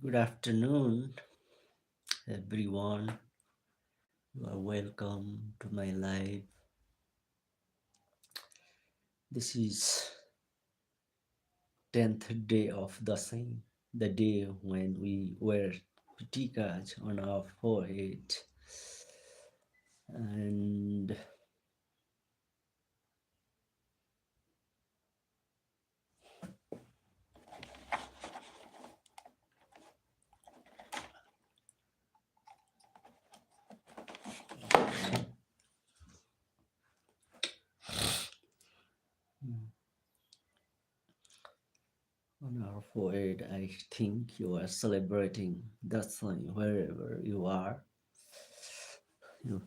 Good afternoon, everyone. You are welcome to my live. This is 10th day of Dashain, the day when we wear pitikas on our forehead. And on our forehead, I think you are celebrating Dashain wherever you are. You,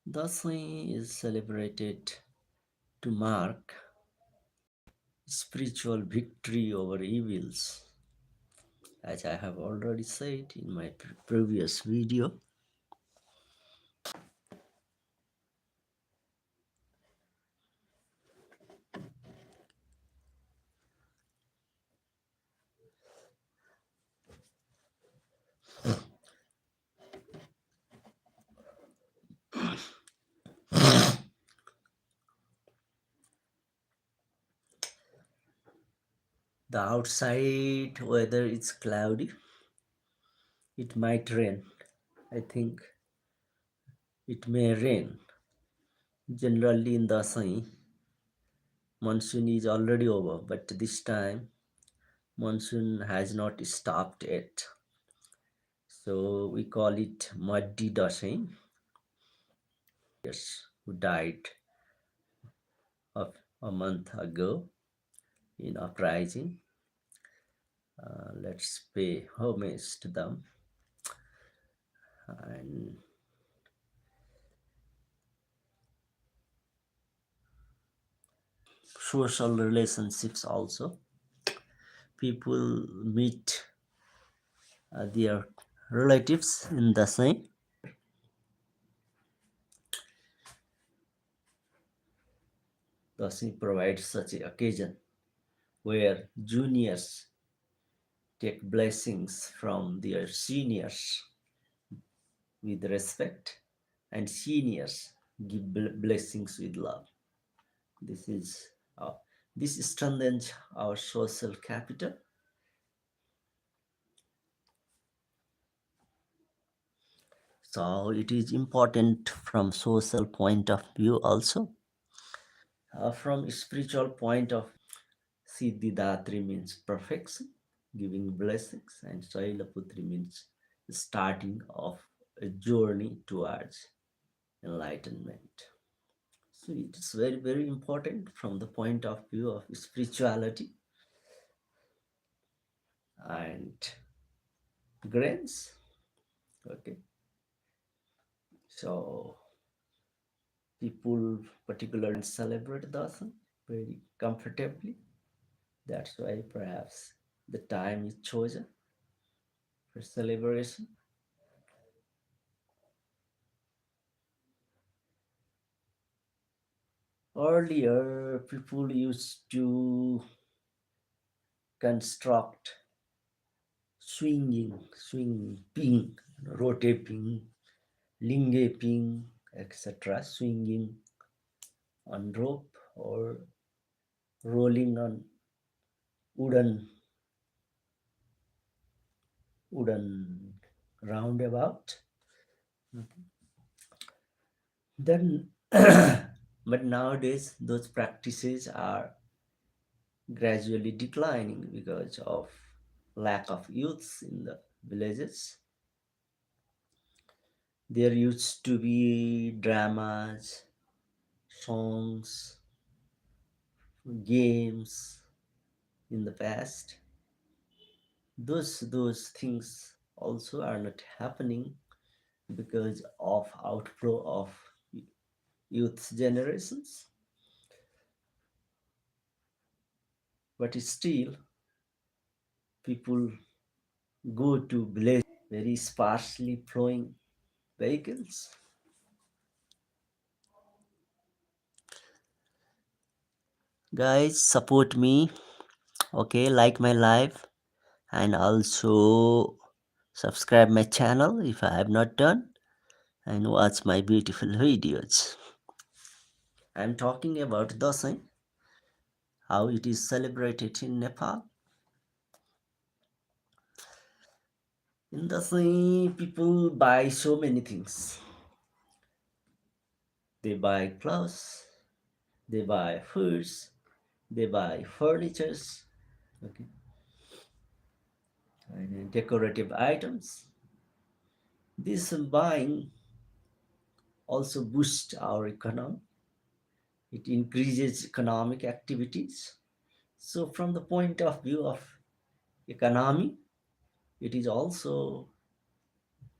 Dashain is celebrated to mark spiritual victory over evils, as I have already said in my previous video. The outside weather is cloudy. It might rain. I think it may rain. Generally, in the sun, monsoon is already over, but this time monsoon has not stopped yet. So we call it muddy Dashain. Yes, who died of a month ago in uprising. Let's pay homage to them. And social relationships also. People meet their relatives in the same. Thus, he provides such an occasion where juniors take blessings from their seniors with respect, and seniors give blessings with love. This is this strengthens our social capital. So it is important from social point of view also. From spiritual point of Siddhidatri means perfection, giving blessings, and Shailaputri means the starting of a journey towards enlightenment. So it is very, very important from the point of view of spirituality and grains. Okay, so people particularly celebrate Dasan very comfortably. That's why perhaps the time is chosen for celebration. Earlier, people used to construct swinging, rotating, lingaping, etc., swinging on rope or rolling on wooden wooden roundabout. Then, but nowadays those practices are gradually declining because of lack of youths in the villages. There used to be dramas, songs, games in the past. Those things also are not happening because of outflow of youth generations. but still people go to villages, very sparsely flowing vehicles. Guys, support me, okay? Like my life, and also subscribe my channel if I have not done, and watch my beautiful videos. I'm talking about Dashain, how it is celebrated in Nepal. In Dashain, people buy so many things. They buy clothes, they buy foods, they buy furnitures, okay, and decorative items. This buying also boosts our economy. It increases economic activities. So, from the point of view of economy, it is also,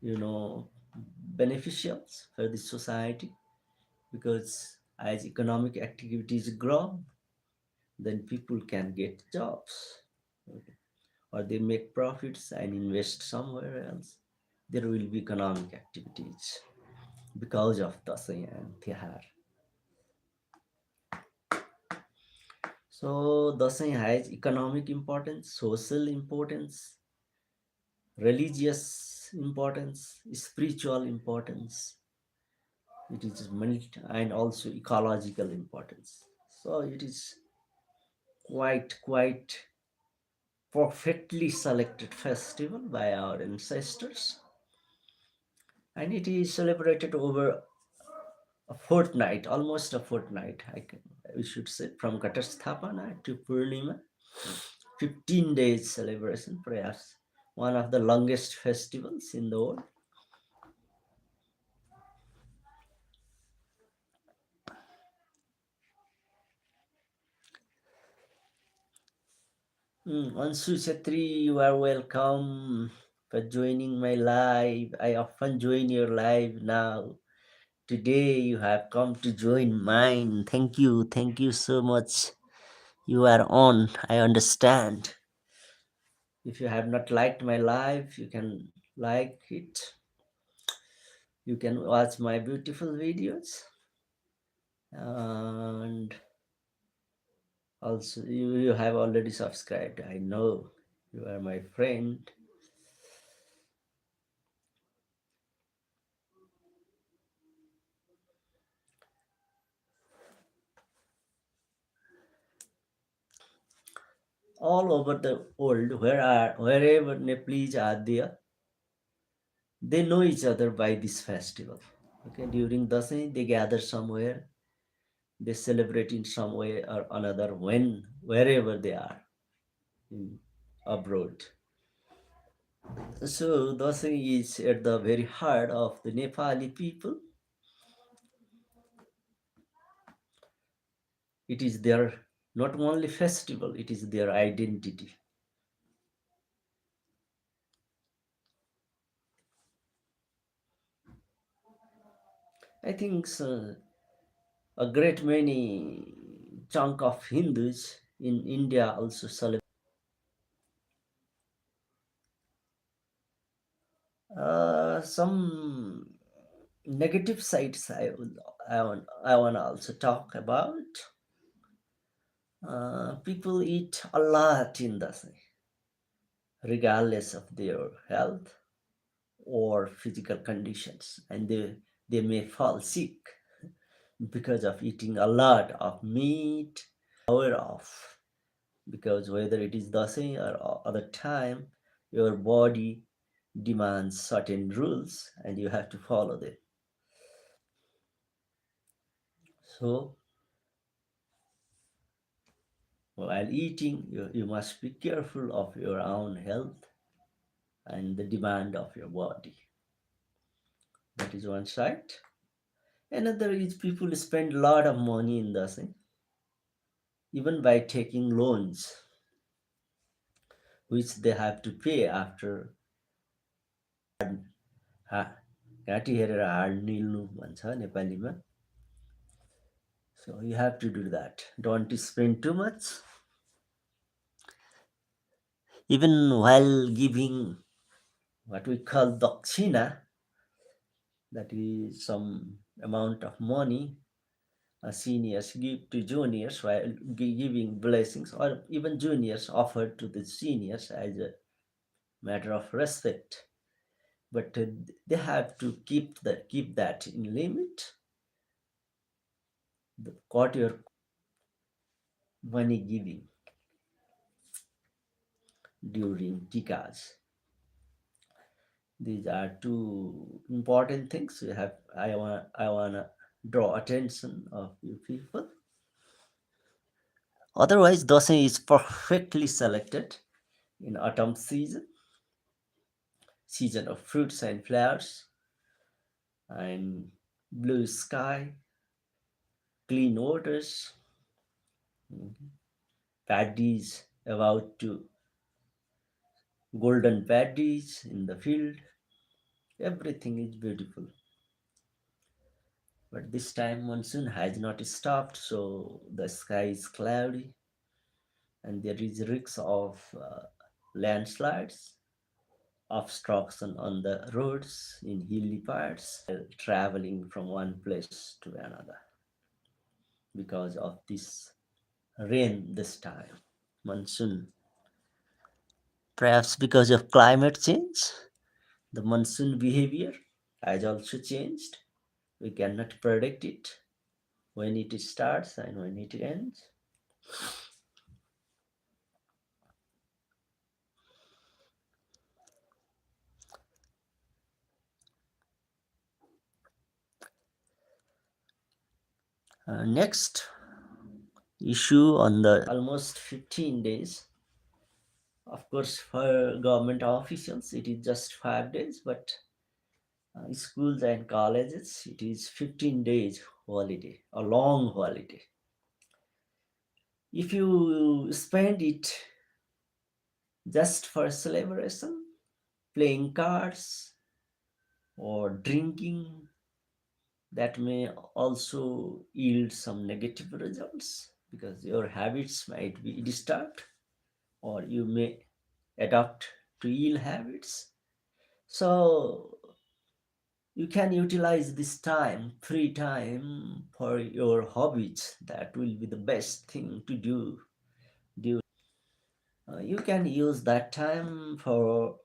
you know, beneficial for the society, because as economic activities grow, then people can get jobs, okay, or they make profits and invest somewhere else. There will be economic activities because of Dasai and Tihar. So Dasai has economic importance, social importance, religious importance, spiritual importance. It is and also ecological importance. So it is quite perfectly selected festival by our ancestors, and it is celebrated over a fortnight, almost a fortnight. We should say, from Ghatasthapana to Purnima, 15 days celebration, perhaps one of the longest festivals in the world. Ansu Chetri, you are welcome for joining my live. I often join your live now. Today you have come to join mine. Thank you so much. You are on, I understand. If you have not liked my live, you can like it. You can watch my beautiful videos, and also you have already subscribed. I know you are my friend. All over the world, wherever Nepalese are there, they know each other by this festival. Okay, during Dasai, they gather somewhere, they celebrate in some way or another when wherever they are in abroad. So Dasai is at the very heart of the Nepali people. It is their not only festival, it is their identity. I think so, a great many chunk of Hindus in India also celebrate. Some negative sides I want to also talk about. People eat a lot in the sea, regardless of their health or physical conditions, and they may fall sick because of eating a lot of meat. Aware of, because whether it is the same or other time, your body demands certain rules and you have to follow them. So while eating, you must be careful of your own health and the demand of your body. That is one side. Another is people spend a lot of money in the same, even by taking loans, which they have to pay after. घाँटी हेरेर हाड निल्नु भन्छ नेपालीमा. So you have to do that. Don't spend too much. Even while giving what we call dakshina, that is some amount of money seniors give to juniors while giving blessings, or even juniors offer to the seniors as a matter of respect. But they have to keep that in limit. What your money giving during tikas. These are two important things we have. I wanna draw attention of you people. Otherwise, Dashain is perfectly selected in autumn season of fruits and flowers, and blue sky, clean waters, paddies about to golden paddies in the field. Everything is beautiful. But this time monsoon has not stopped, so the sky is cloudy and there is risk of landslides, obstruction on the roads in hilly parts, traveling from one place to another because of this rain this time, monsoon. Perhaps because of climate change, the monsoon behavior has also changed. We cannot predict it when it starts and when it ends. Next issue on the almost 15 days. Of course, for government officials, it is just 5 days, but schools and colleges, it is 15 days holiday, a long holiday. If you spend it just for celebration, playing cards or drinking, that may also yield some negative results because your habits might be disturbed, or you may adapt to ill habits. So you can utilize this time, free time, for your hobbies. That will be the best thing to do. You can use that time for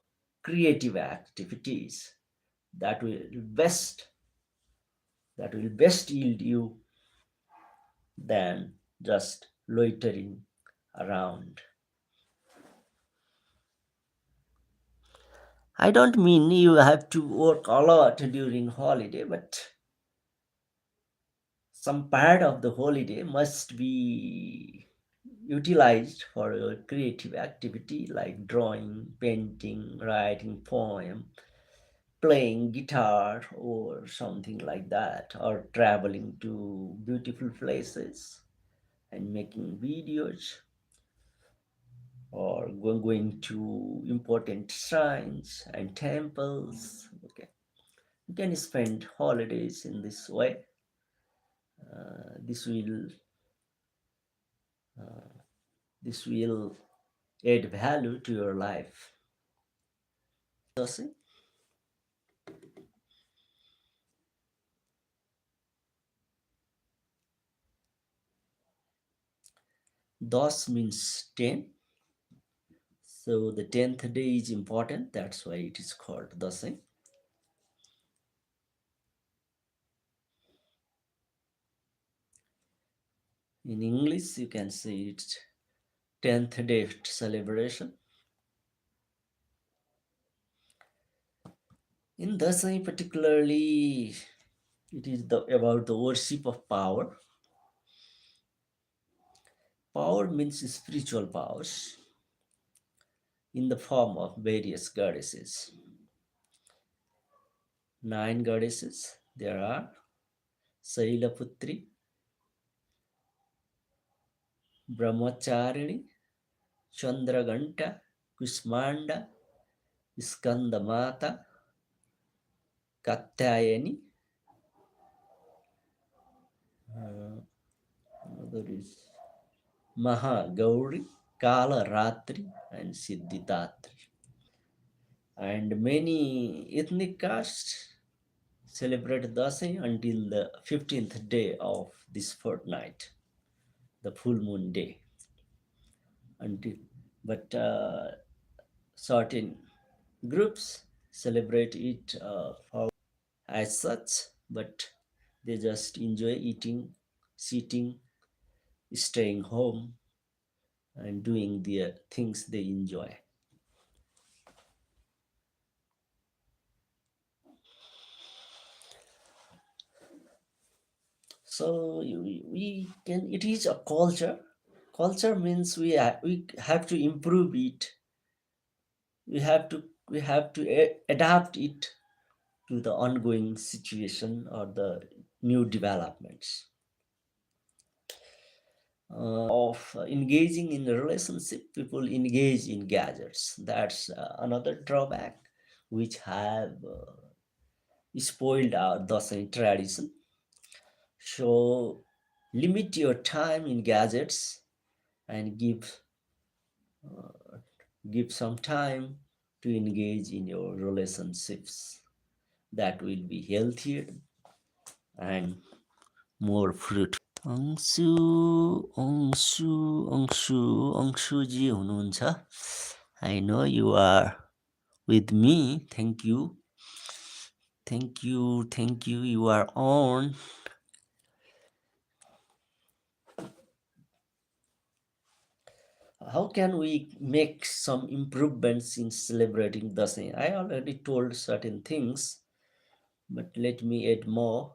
creative activities that will best yield you than just loitering around. I don't mean you have to work a lot during holiday, but some part of the holiday must be utilized for a creative activity like drawing, painting, writing poem, playing guitar or something like that, or traveling to beautiful places and making videos, or going to important shrines and temples. Okay, you can spend holidays in this way. This will this will add value to your life. Does dos means 10. So the 10th day is important. That's why it is called Dasai. In English, you can say it's 10th day celebration. In Dasai, particularly, it is about the worship of power. Power means spiritual powers in the form of various goddesses. 9 goddesses there are: Sailaputri, Brahmacharini, Chandraganta, Kusmanda, Skandamata, Katyayani, another is Mahagauri, Kala Ratri and Siddhidatri. And many ethnic castes celebrate Dasai until the 15th day of this fortnight, the full moon day. Until, but certain groups celebrate it for as such, but they just enjoy eating, sitting, staying home, and doing the things they enjoy. So we can. It is a culture. Culture means we have to improve it. We have to adapt it to the ongoing situation or the new developments. Of engaging in a relationship, people engage in gadgets. That's another drawback which have spoiled our Dasai tradition. So limit your time in gadgets and give some time to engage in your relationships. That will be healthier and more fruitful. Anshu Anshu Anshu अंशुजी हुनुहुन्छ. I know you are with me. Thank you, you are on. How can we make some improvements in celebrating Dasai? I already told certain things, but let me add more.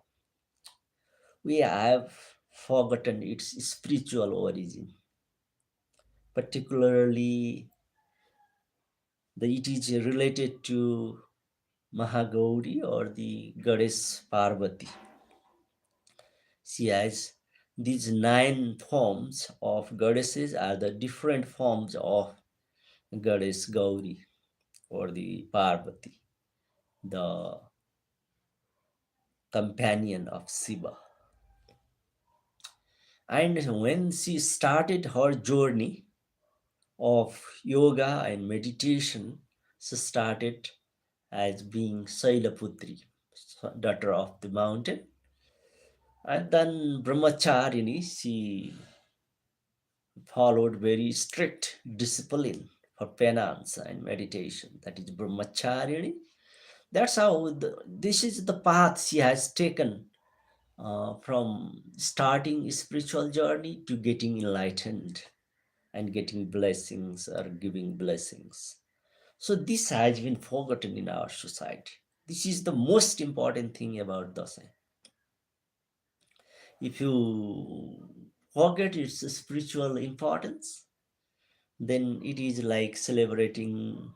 We have forgotten its spiritual origin, particularly it is related to Mahagauri or the goddess Parvati. She has these nine forms of goddesses are the different forms of goddess Gauri or the Parvati, the companion of Shiva. And when she started her journey of yoga and meditation, she started as being Sailaputri, daughter of the mountain. And then Brahmacharini, she followed very strict discipline for penance and meditation. That is Brahmacharini. That's how this is the path she has taken from starting a spiritual journey to getting enlightened and getting blessings or giving blessings. So this has been forgotten in our society. This is the most important thing about Dasai. If you forget its spiritual importance, then it is like celebrating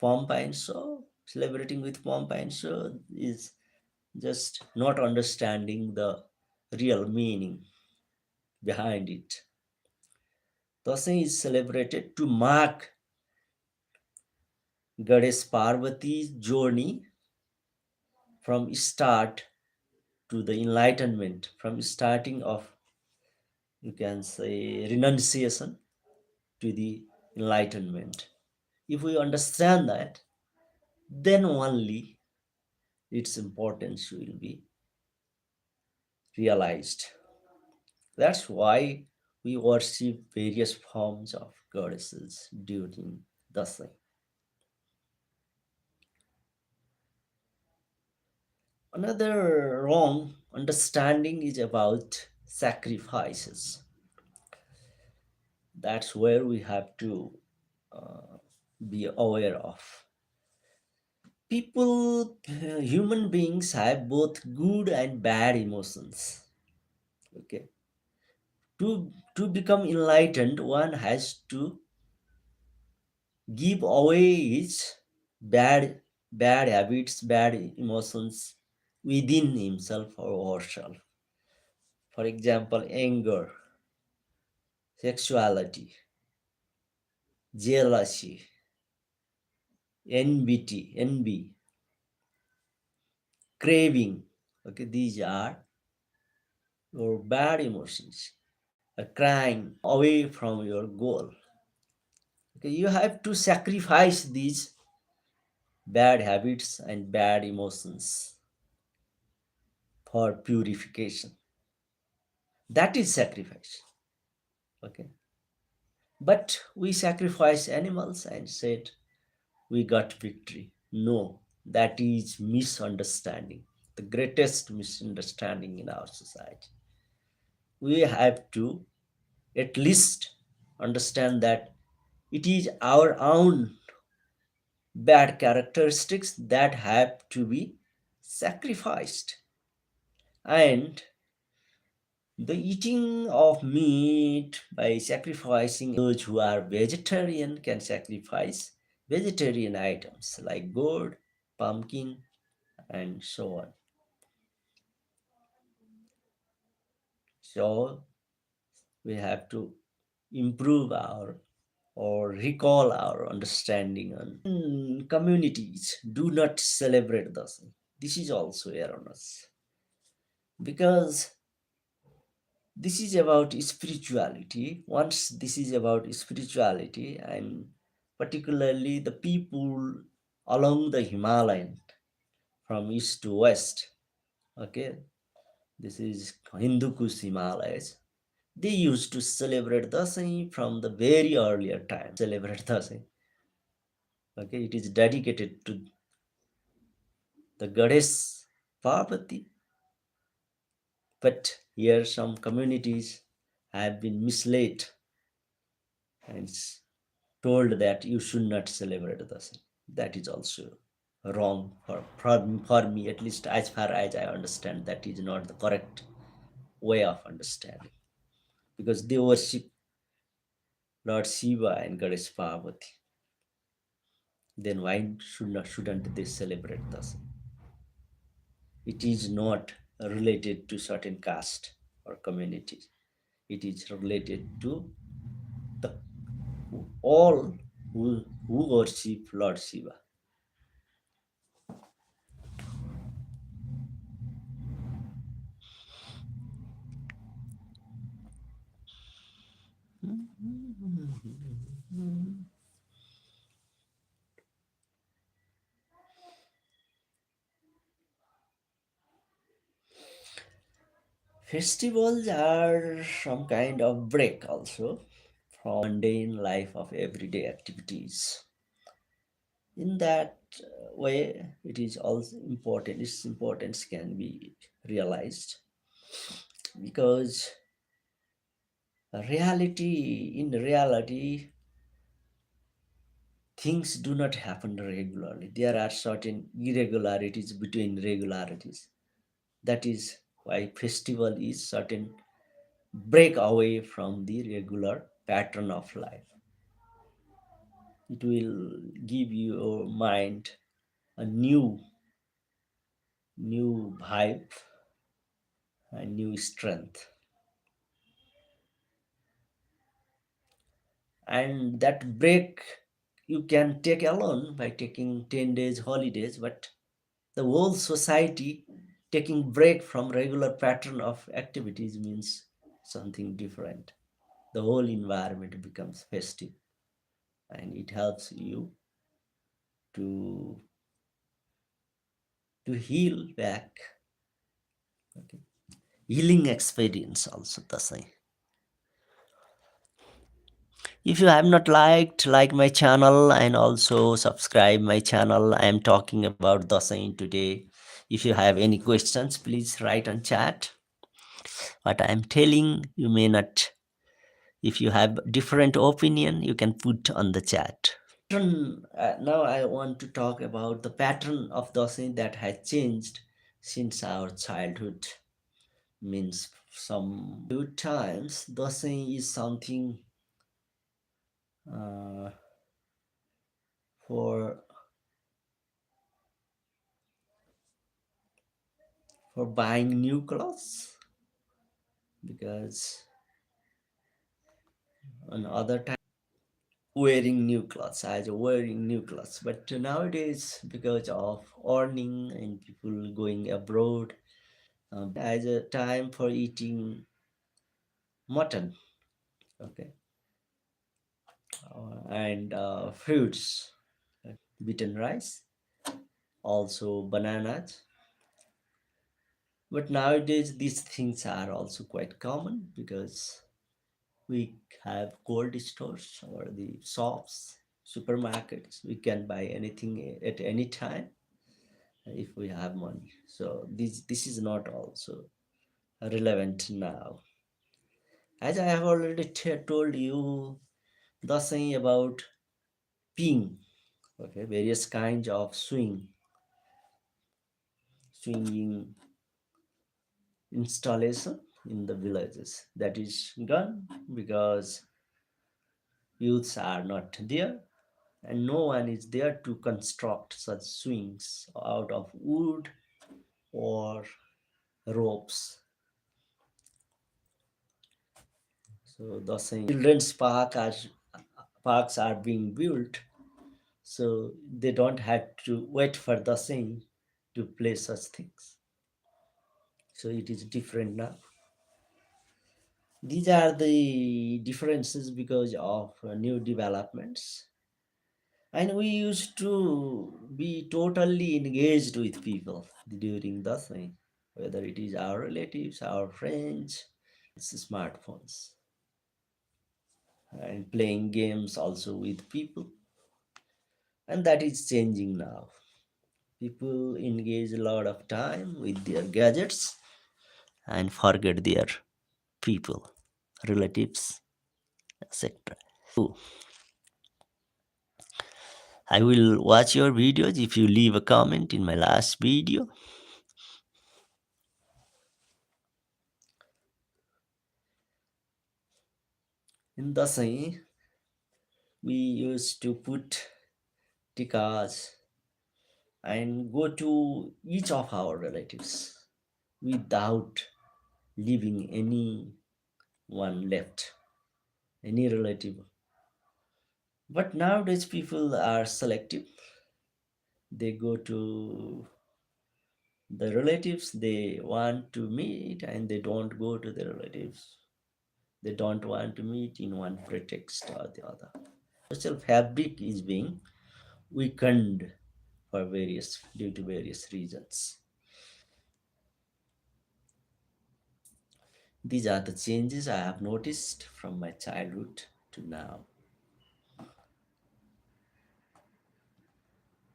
pomp and show. Celebrating with pomp and show is just not understanding the real meaning behind it. Dasai is celebrated to mark Goddess Parvati's journey from start to the enlightenment, from starting of, you can say, renunciation to the enlightenment. If we understand that, then only its importance will be realized. That's why we worship various forms of goddesses during Dasai. Another wrong understanding is about sacrifices. That's where we have to be aware of. Human beings have both good and bad emotions. Okay. To become enlightened, one has to give away his bad bad habits, bad emotions within himself or herself. For example, anger, sexuality, jealousy, envy, craving. Okay, these are your bad emotions. crying away from your goal. Okay, you have to sacrifice these bad habits and bad emotions for purification. That is sacrifice. Okay, but we sacrifice animals and said we got victory. No, that is misunderstanding, the greatest misunderstanding in our society. We have to at least understand that it is our own bad characteristics that have to be sacrificed. And the eating of meat by sacrificing those who are vegetarian can sacrifice vegetarian items like gourd, pumpkin, and so on. So we have to improve our or recall our understanding on. Communities do not celebrate this. This is also erroneous because this is about spirituality. Once this is about spirituality, and particularly the people along the Himalayan from east to west, okay, this is Hindu Kush Himalayas. They used to celebrate Dashain from the very earlier time. Celebrate Dashain. Okay, it is dedicated to the goddess Parvati. But here some communities have been misled and told that you should not celebrate Dashain. That is also wrong for me, at least as far as I understand. That is not the correct way of understanding because they worship Lord Shiva and Goddess Parvati. Then why shouldn't they celebrate Dashain? It is not related to certain caste or community. It is related to the all who worship Lord Shiva. Festivals are some kind of break also from mundane life of everyday activities. In that way, it is also important. Its importance can be realized because in reality, things do not happen regularly. There are certain irregularities between regularities. That is why festival is certain break away from the regular pattern of life. It will give your mind a new vibe, a new strength. And that break you can take alone by taking 10 days holidays, but the whole society taking break from regular pattern of activities means something different. The whole environment becomes festive and it helps you to heal back. Okay, healing experience also the same. If you have not like my channel and also subscribe my channel, I am talking about the same today. If you have any questions, please write on chat. What I am telling you may not. If you have different opinion, you can put on the chat. Now I want to talk about the pattern of dosing that has changed since our childhood. Means some good times dosing is something uh, for buying new clothes, because on other time wearing new clothes as wearing new clothes, but nowadays because of earning and people going abroad, as a time for eating mutton. Okay, and fruits, beaten rice, also bananas. But nowadays, these things are also quite common because we have cold stores or the shops, supermarkets. We can buy anything at any time if we have money. So this is not also relevant now. As I have already told you the thing about ping, okay, various kinds of swinging installation in the villages that is gone because youths are not there and no one is there to construct such swings out of wood or ropes. So the same children's parks are being built, so they don't have to wait for the same to play such things. So it is different now. These are the differences because of new developments. And we used to be totally engaged with people during the thing, whether it is our relatives, our friends, it's smartphones, and playing games also with people. And that is changing now. People engage a lot of time with their gadgets and forget their people, relatives, etc. So, I will watch your videos if you leave a comment in my last video. In the same, we used to put tikas and go to each of our relatives without leaving any one left, any relative. But nowadays people are selective. They go to the relatives they want to meet and they don't go to the relatives they don't want to meet in one pretext or the other. Social fabric is being weakened for various due to various reasons. These are the changes I have noticed from my childhood to now.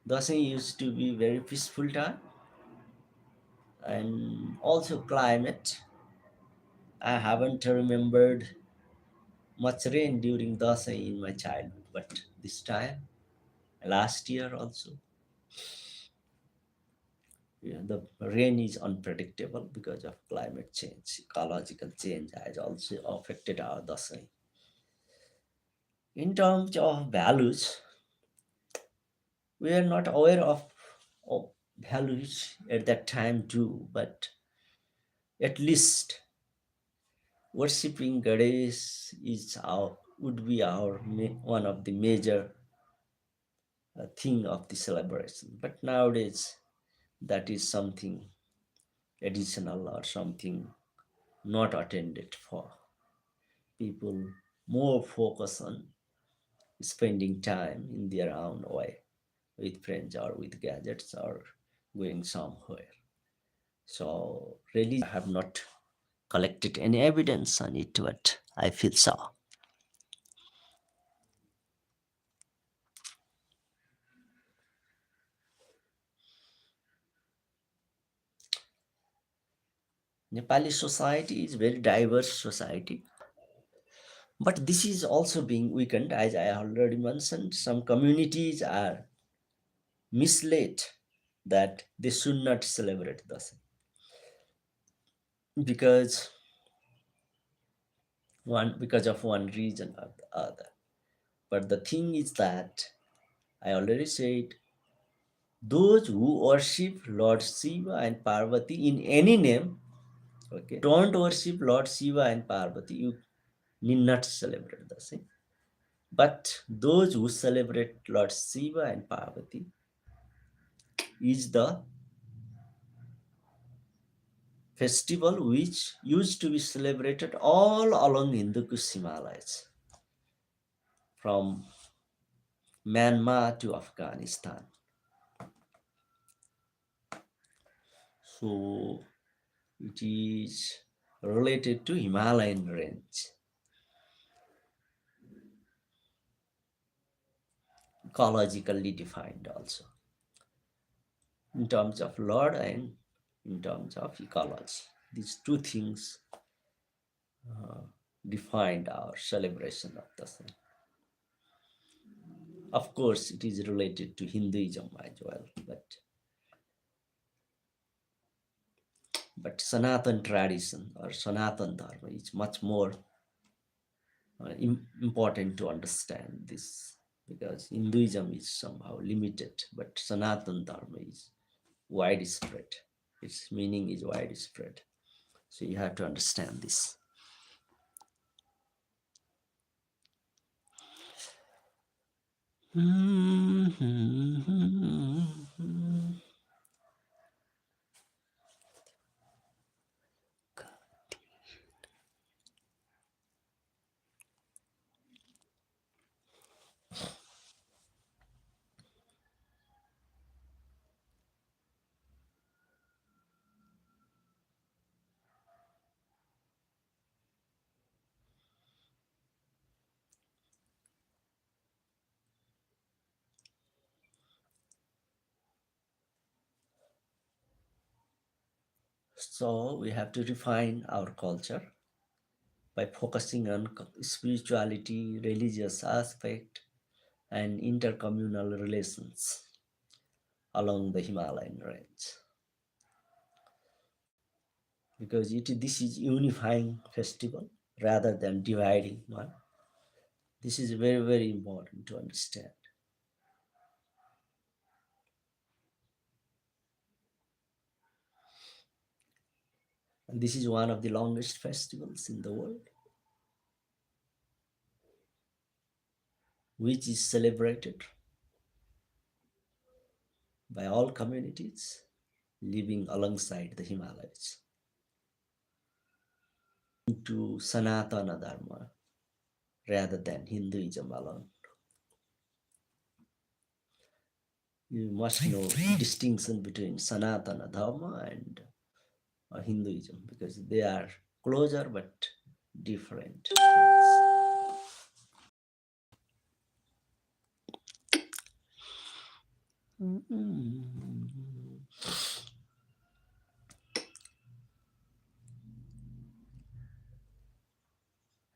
Dashain used to be very peaceful time and also climate. I haven't remembered much rain during Dashain in my childhood, but this time, last year also, yeah, the rain is unpredictable because of climate change. Ecological change has also affected our Dashain. In terms of values, we are not aware of values at that time too, but at least worshipping Ganesh is our would be our one of the major thing of the celebration. But nowadays, that is something additional or something not attended for. People more focus on spending time in their own way with friends or with gadgets or going somewhere. So really, I have not collected any evidence on it, but I feel so. Nepali society is very diverse society, but this is also being weakened, as I already mentioned. Some communities are misled that they should not celebrate this because because of one reason or the other. But the thing is that I already said those who worship Lord Shiva and Parvati in any name, okay, don't worship Lord Shiva and Parvati, you need not celebrate the same. But those who celebrate Lord Shiva and Parvati is the festival which used to be celebrated all along Hindu Kush Himalayas, from Myanmar to Afghanistan. So it is related to Himalayan range, ecologically defined also, in terms of Lord and in terms of ecology. These two things defined our celebration of the sun. Of course, it is related to Hinduism as well, but Sanatan tradition or Sanatan Dharma is much more important to understand this, because Hinduism is somehow limited, but Sanatan Dharma is widespread. Its meaning is widespread. So you have to understand this. So we have to refine our culture by focusing on spirituality, religious aspect, and intercommunal relations along the Himalayan range. Because this is unifying festival rather than dividing one. This is very, very important to understand. And this is one of the longest festivals in the world, which is celebrated by all communities living alongside the Himalayas to Sanatana Dharma rather than Hinduism alone. You must know the distinction between Sanatana Dharma and Hinduism, because they are closer but different.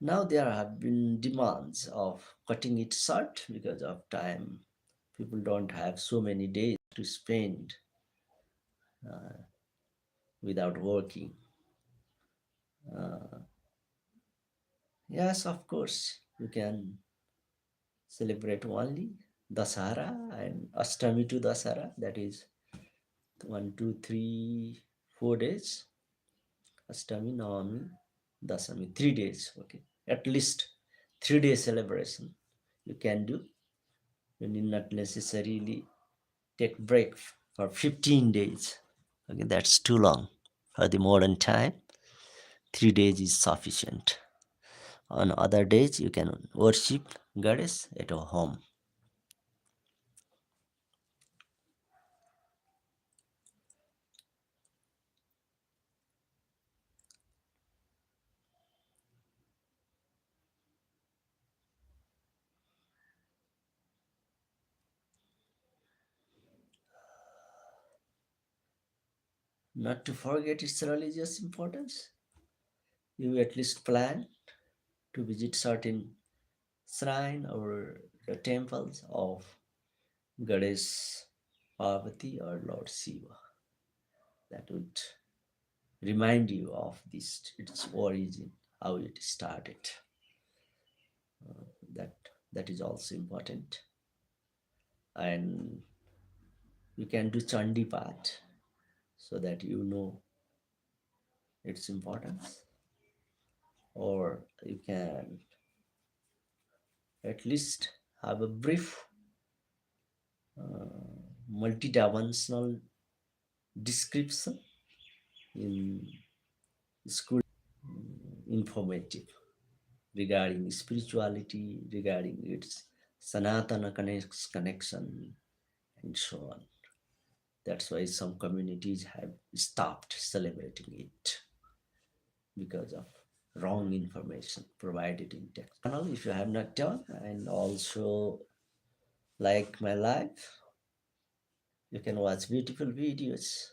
Now there have been demands of cutting it short because of time. People don't have so many days to spend without working. Yes, of course, you can celebrate only Dasara and Ashtami to Dasara, that is 1, 2, 3, 4 days. Ashtami, Navami, Dasami, 3 days. Okay, at least 3 days celebration you can do. You need not necessarily take break for 15 days. Okay, that's too long for the modern time. 3 days is sufficient. On other days, you can worship goddess at your home. Not to forget its religious importance, you at least plan to visit certain shrine or the temples of goddess Parvati or Lord Shiva. That would remind you of this, its origin, how it started. That that is also important. And you can do Chandi Path so that you know its importance, or you can at least have a brief multidimensional description in school informative regarding spirituality, regarding its Sanatana connection, and so on. That's why some communities have stopped celebrating it because of wrong information provided in text. Channel, if you have not done, and also like my life, you can watch beautiful videos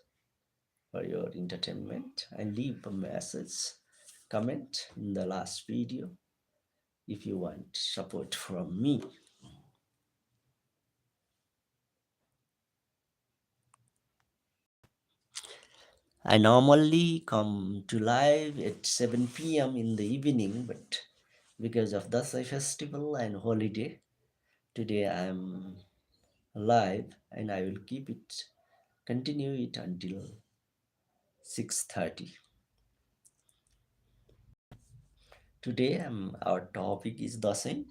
for your entertainment and leave a message, comment in the last video if you want support from me. I normally come to live at 7 p.m. in the evening, but because of the festival and holiday, today I'm live and I will keep it, continue it until 6:30. Today our topic is Dashain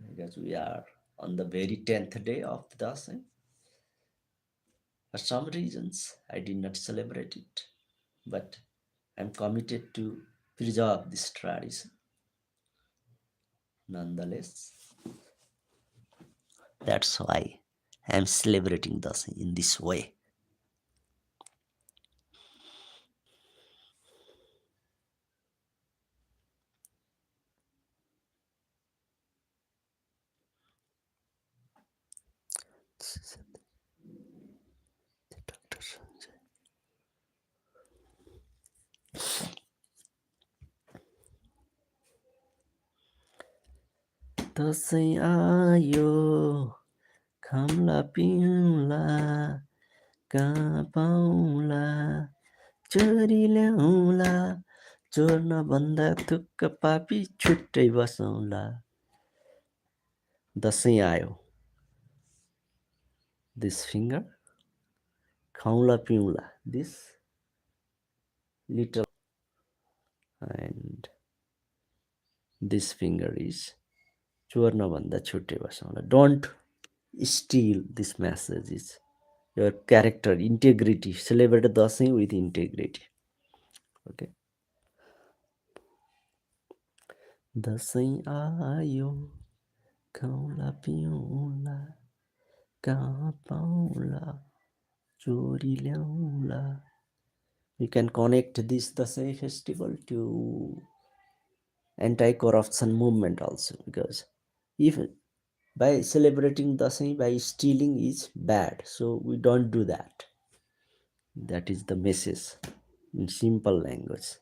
because we are on the very 10th day of the Dashain. For some reasons, I did not celebrate it, but I'm committed to preserve this tradition. Nonetheless, that's why I'm celebrating this in this way. Dashain आयो खाम्ला पिउँला कहाँ पाउँला चोरी ल्याउँला चोर्न भन्दा थुक्क पापी छुट्टै बसौँला दसैँ आयो this finger खाउँला पिउँला this little and this finger is चोर्न भन्दा छुट्टै बसौँला don't steal this message is your character integrity celebrate Dashain with integrity okay Dashain आयो खाउँला पिउँला कहाँ पाउँला चोरी ल्याउँला you can connect this Dasai festival to anti-corruption movement also because if by celebrating Dasai by stealing is bad, so we don't do that. That is the message in simple language.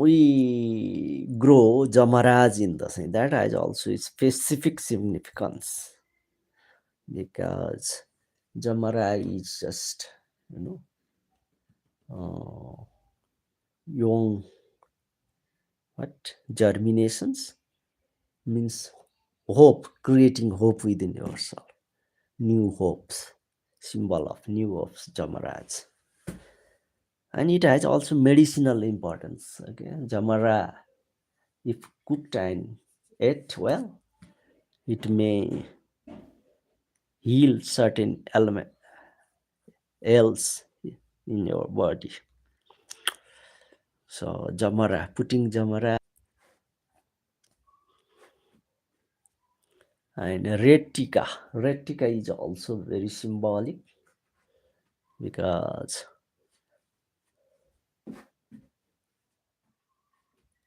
We grow Jamaraj in Dasai. That has also a specific significance because Jamara is just, young germinations means hope, creating hope within yourself, new hopes, symbol of new hopes, Jamaraj. And it has also medicinal importance. Okay, Jamara, if cooked and ate well, it may heal certain element else in your body. So Jamara, putting Jamara and red tika. Red tika is also very symbolic because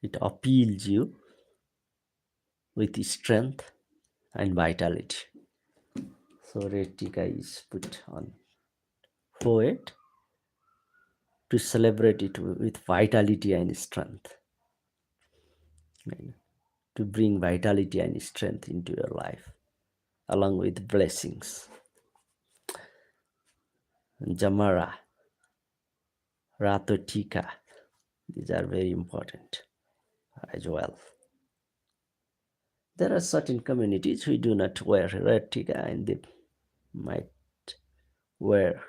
it appeals you with strength and vitality. So red tika is put on forehead to celebrate it with vitality and strength, to bring vitality and strength into your life along with blessings. Jamara, Rato tika, these are very important as well. There are certain communities who do not wear red tika and they might wear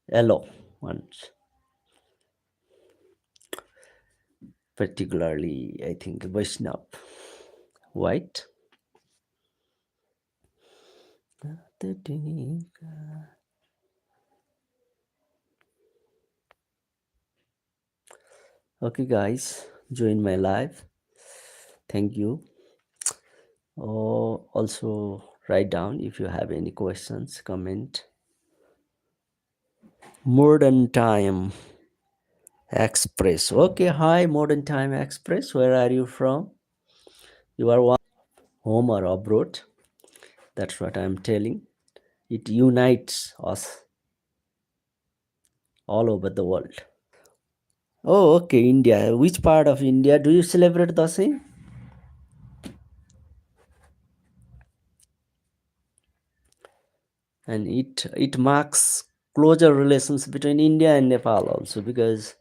yellow ones. Particularly, I think Vaishnav, white. Okay, guys, join my live. Thank you. Also, write down if you have any questions, comment. Modern Time Express. Okay, hi, Modern Time Express. Where are you from? You are one home or abroad? That's what I'm telling. It unites us all over the world. Oh, okay, India. Which part of India do you celebrate Dashain? And it marks closer relations between India and Nepal also, because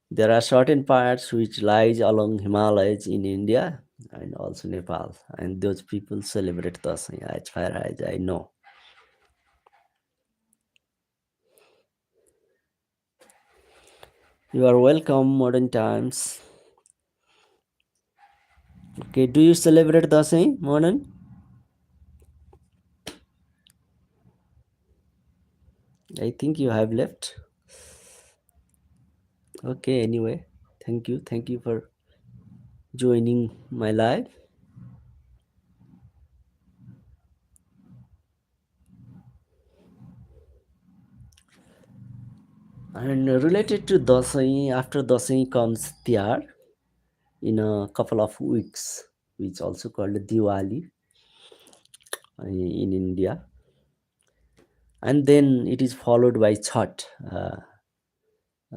there are certain parts which lies along Himalayas in India and also Nepal, and those people celebrate Dashain as far as I know. You are welcome, Modern Times. Okay, do you celebrate Dashain, Modern? I think you have left. Okay, anyway, thank you. Thank you for joining my live. And related to Dashain, after Dashain comes Tiyar in a couple of weeks, which also called Diwali in India. And then it is followed by Chhat.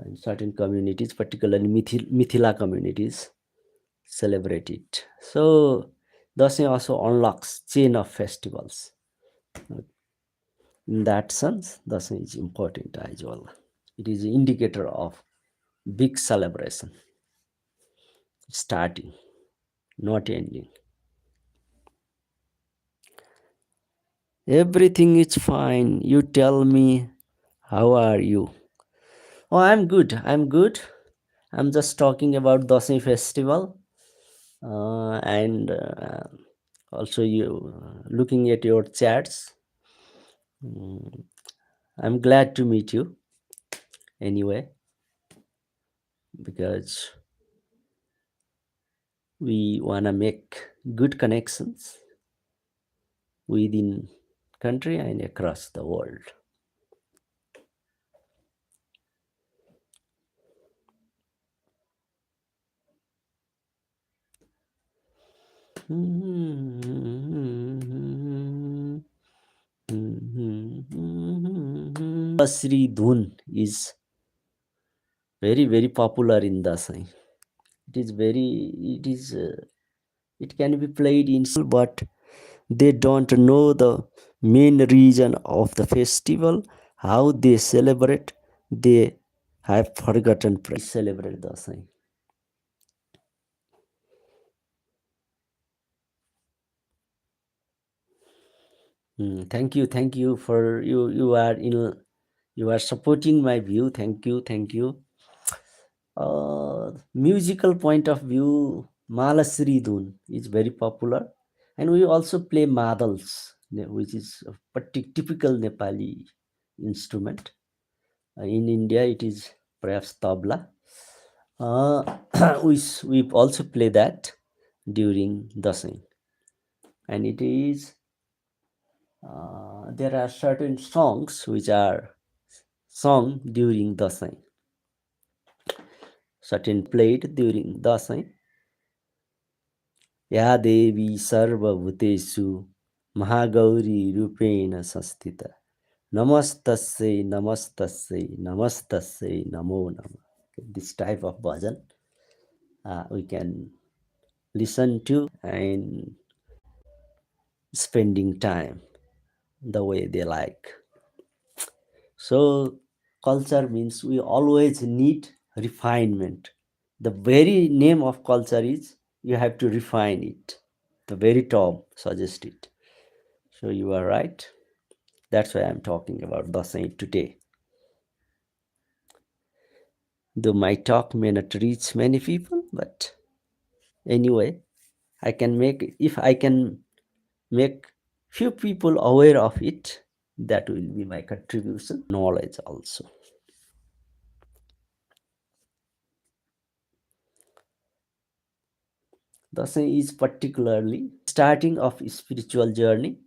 In certain communities, particularly Mithila communities, celebrate it. So Dashain also unlocks chain of festivals. In that sense, Dashain is important as well. It is an indicator of big celebration starting, not ending. Everything is fine. You tell me, how are you? Oh, I'm good. I'm good. I'm just talking about Dashain festival, and also you looking at your chats. Mm, I'm glad to meet you anyway, because we wanna make good connections within country and across the world. Sri Dhun is very popular in Dasai. It is very, it is, it can be played in, but they don't know the main reason of the festival, how they celebrate. They have forgotten celebrate Dasai. Thank you for you. You are supporting my view. Thank you, thank you. Musical point of view, Malasri Dun is very popular, and we also play madals, which is a typical Nepali instrument. In India, it is perhaps tabla. Uh, we also play that during Dashain, and it is there are certain songs which are sung during Dashain, certain played during Dashain. या देवी सर्वभूतेषु महागौरी रूपेण संस्थिता नमस्तस्यै नमस्तस्यै नमस्तस्यै नमो नमः. This type of bhajan we can listen to and spending time the way they like. So culture means we always need refinement. The very name of culture is you have to refine it. The very term suggests it. So you are right. That's why I'm talking about Dasai today. Though my talk may not reach many people, but anyway, I can make, if I can make Few people aware of it. That will be my contribution. Knowledge also. Dasai is particularly starting of spiritual journey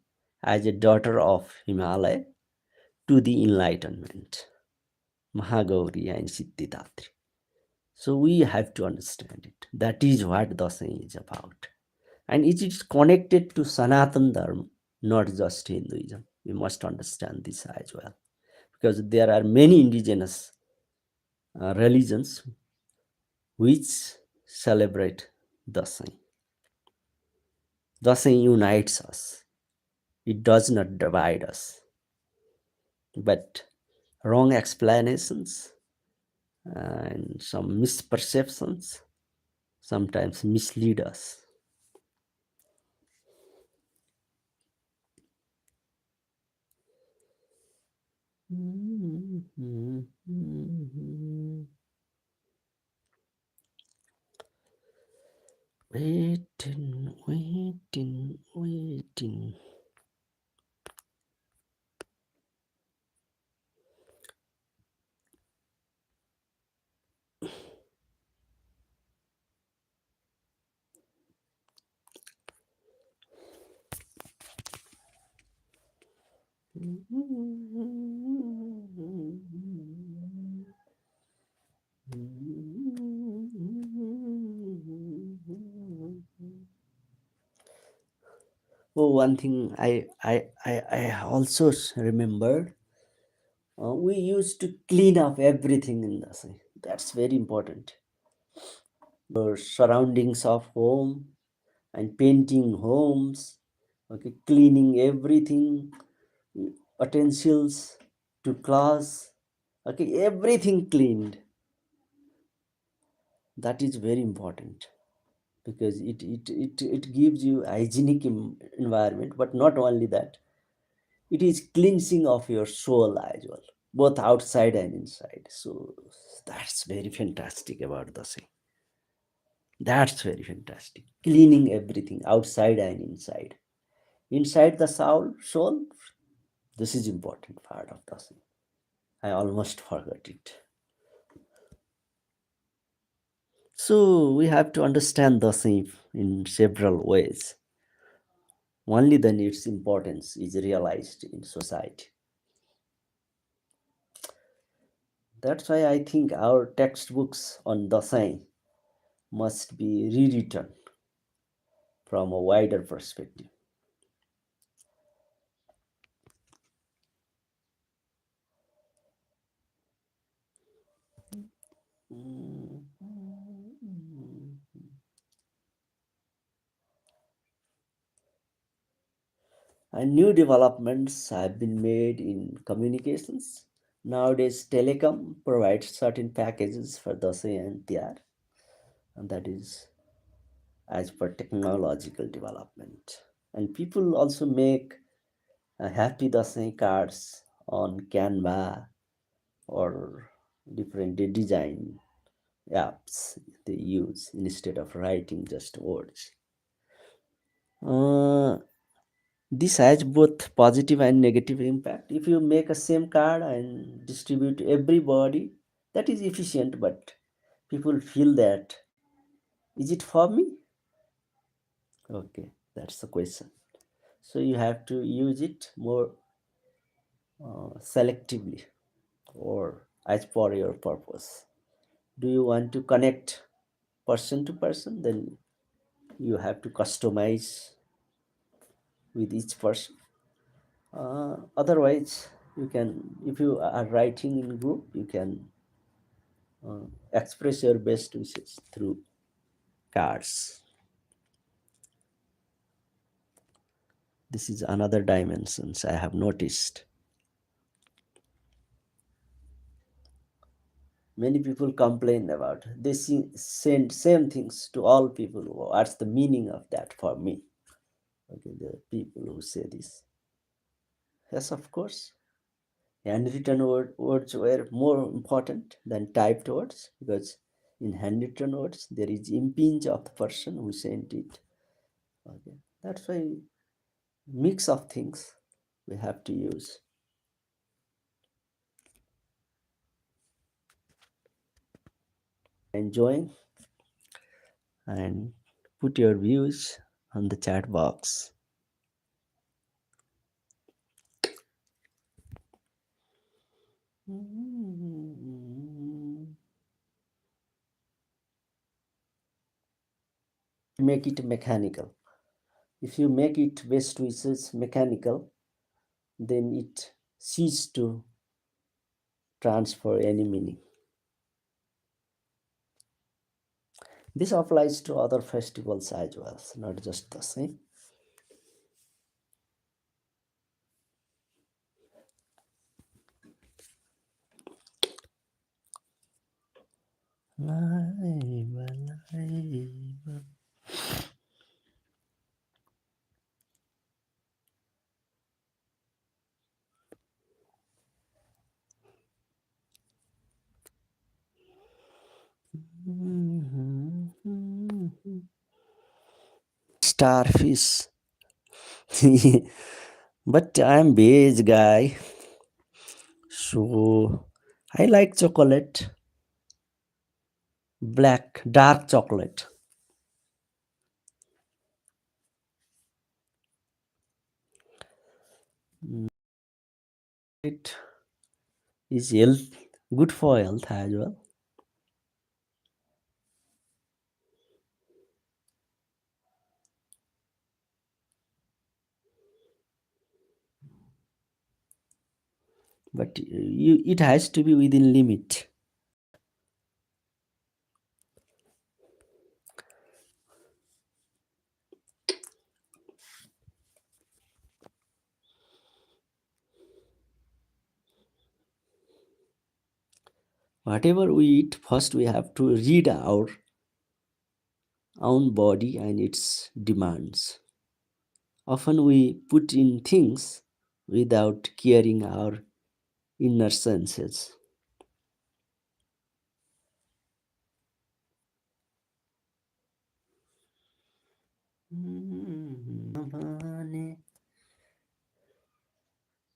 as a daughter of Himalaya to the enlightenment, Mahagauri and Siddhidatri. So we have to understand it. That is what Dasai is about. And it is connected to Sanatan Dharma, not just Hinduism. We must understand this as well. Because there are many indigenous religions which celebrate Dasai. Dasai unites us. It does not divide us. But wrong explanations and some misperceptions sometimes mislead us. Waiting, waiting, waiting. Oh, one thing I also remembered. We used to clean up everything in the sea. That's very important. The surroundings of home and painting homes, okay, cleaning everything, utensils to class, okay, everything cleaned. That is very important because it gives you hygienic environment, but not only that, it is cleansing of your soul as well, both outside and inside. So that's very fantastic about the sea. That's very fantastic. Cleaning everything outside and inside. Inside the soul, this is important part of the sea. I almost forgot it. So we have to understand the sea in several ways. Only then its importance is realized in society. That's why I think our textbooks on Dasai must be rewritten from a wider perspective. And new developments have been made in communications. Nowadays, telecom provides certain packages for Dasai and Tiar, and that is as per technological development. And people also make happy Dasai cards on Canva or different design apps they use instead of writing just words. Uh, this has both positive and negative impact. If you make a same card and distribute to everybody, that is efficient, but people feel that is it for me? Okay, that's the question. So you have to use it more selectively or as per your purpose. Do you want to connect person to person? Then you have to customize with each person. Otherwise, you can, if you are writing in group, you can express your best wishes through cards. This is another dimensions I have noticed. Many people complain about they send same things to all people. What's the meaning of that for me? Okay, the people who say this. Yes, of course. Handwritten words were more important than typed words because in handwritten words there is impinge of the person who sent it. Okay, that's why mix of things we have to use. Enjoying and put your views on the chat box. Make it mechanical. If you make it best wishes mechanical, then it ceases to transfer any meaning. This applies to other festivals as well, not just the same. Starfish. But I'm beige guy, so I like chocolate, black, dark chocolate. It is good for health as well. But it has to be within limit. Whatever we eat, first we have to read our own body and its demands. Often we put in things without caring our inner senses.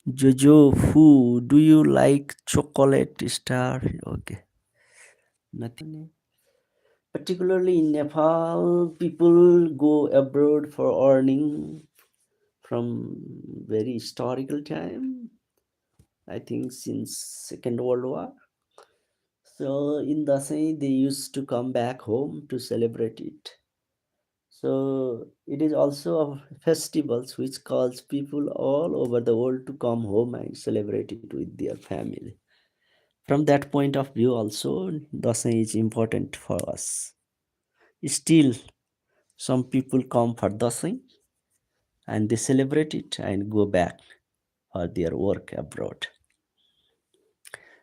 Jojo, who do you like chocolate star? Okay, nothing. Particularly in Nepal, people go abroad for earning from very historical time. I think since Second World War. So in Dashain, they used to come back home to celebrate it. So it is also a festival which calls people all over the world to come home and celebrate it with their family. From that point of view, also Dashain is important for us. Still, some people come for Dashain and they celebrate it and go back for their work abroad.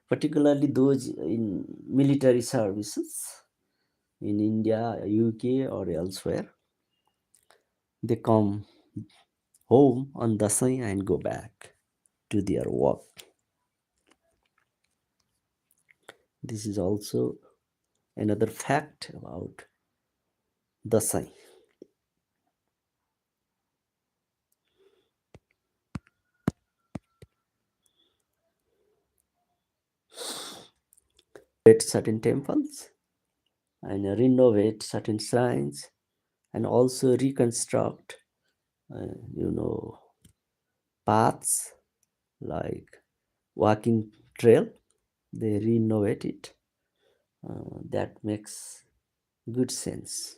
Particularly those in military services in India, UK, or elsewhere. They come home on Dasai and go back to their work. This is also another fact about Dasai. Certain temples and renovate certain shrines and also reconstruct, you know, paths like walking trail. They renovate it. That makes good sense.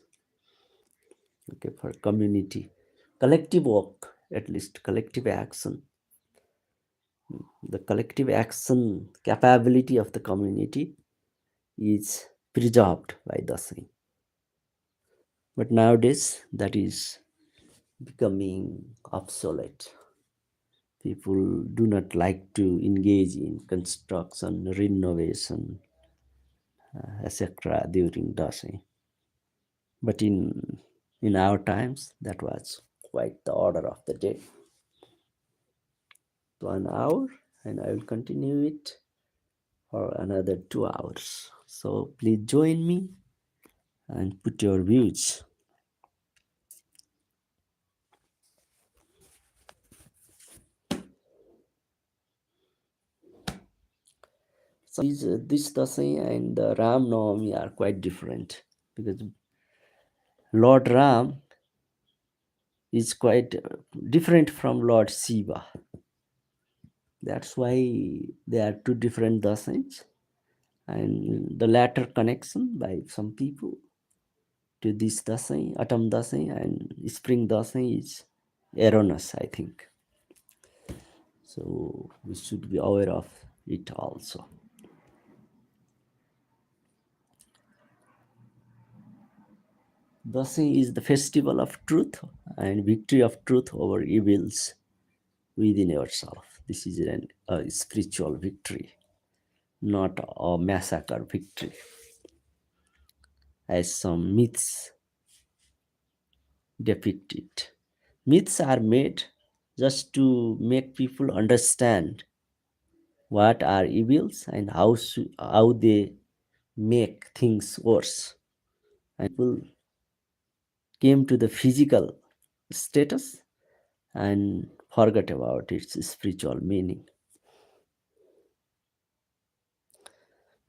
Okay, for community, collective work, at least collective action, the collective action capability of the community is preserved by the same. But nowadays, that is becoming obsolete. People do not like to engage in construction, renovation, etc. during Dasai. But in our times, that was quite the order of the day. 1 hour, and I will continue it for another 2 hours. So please join me and put your views. So this Dasai and the Ram Navami are quite different because Lord Ram is quite different from Lord Shiva. That's why they are two different Dasais, and the latter connection by some people to this Dasai, autumn Dasai and spring Dasai is erroneous, I think. So we should be aware of it also. Dasai is the festival of truth and victory of truth over evils within yourself. This is a spiritual victory, not a massacre victory, as some myths depict it. Myths are made just to make people understand what are evils and how they make things worse. And people came to the physical status and forgot about its spiritual meaning.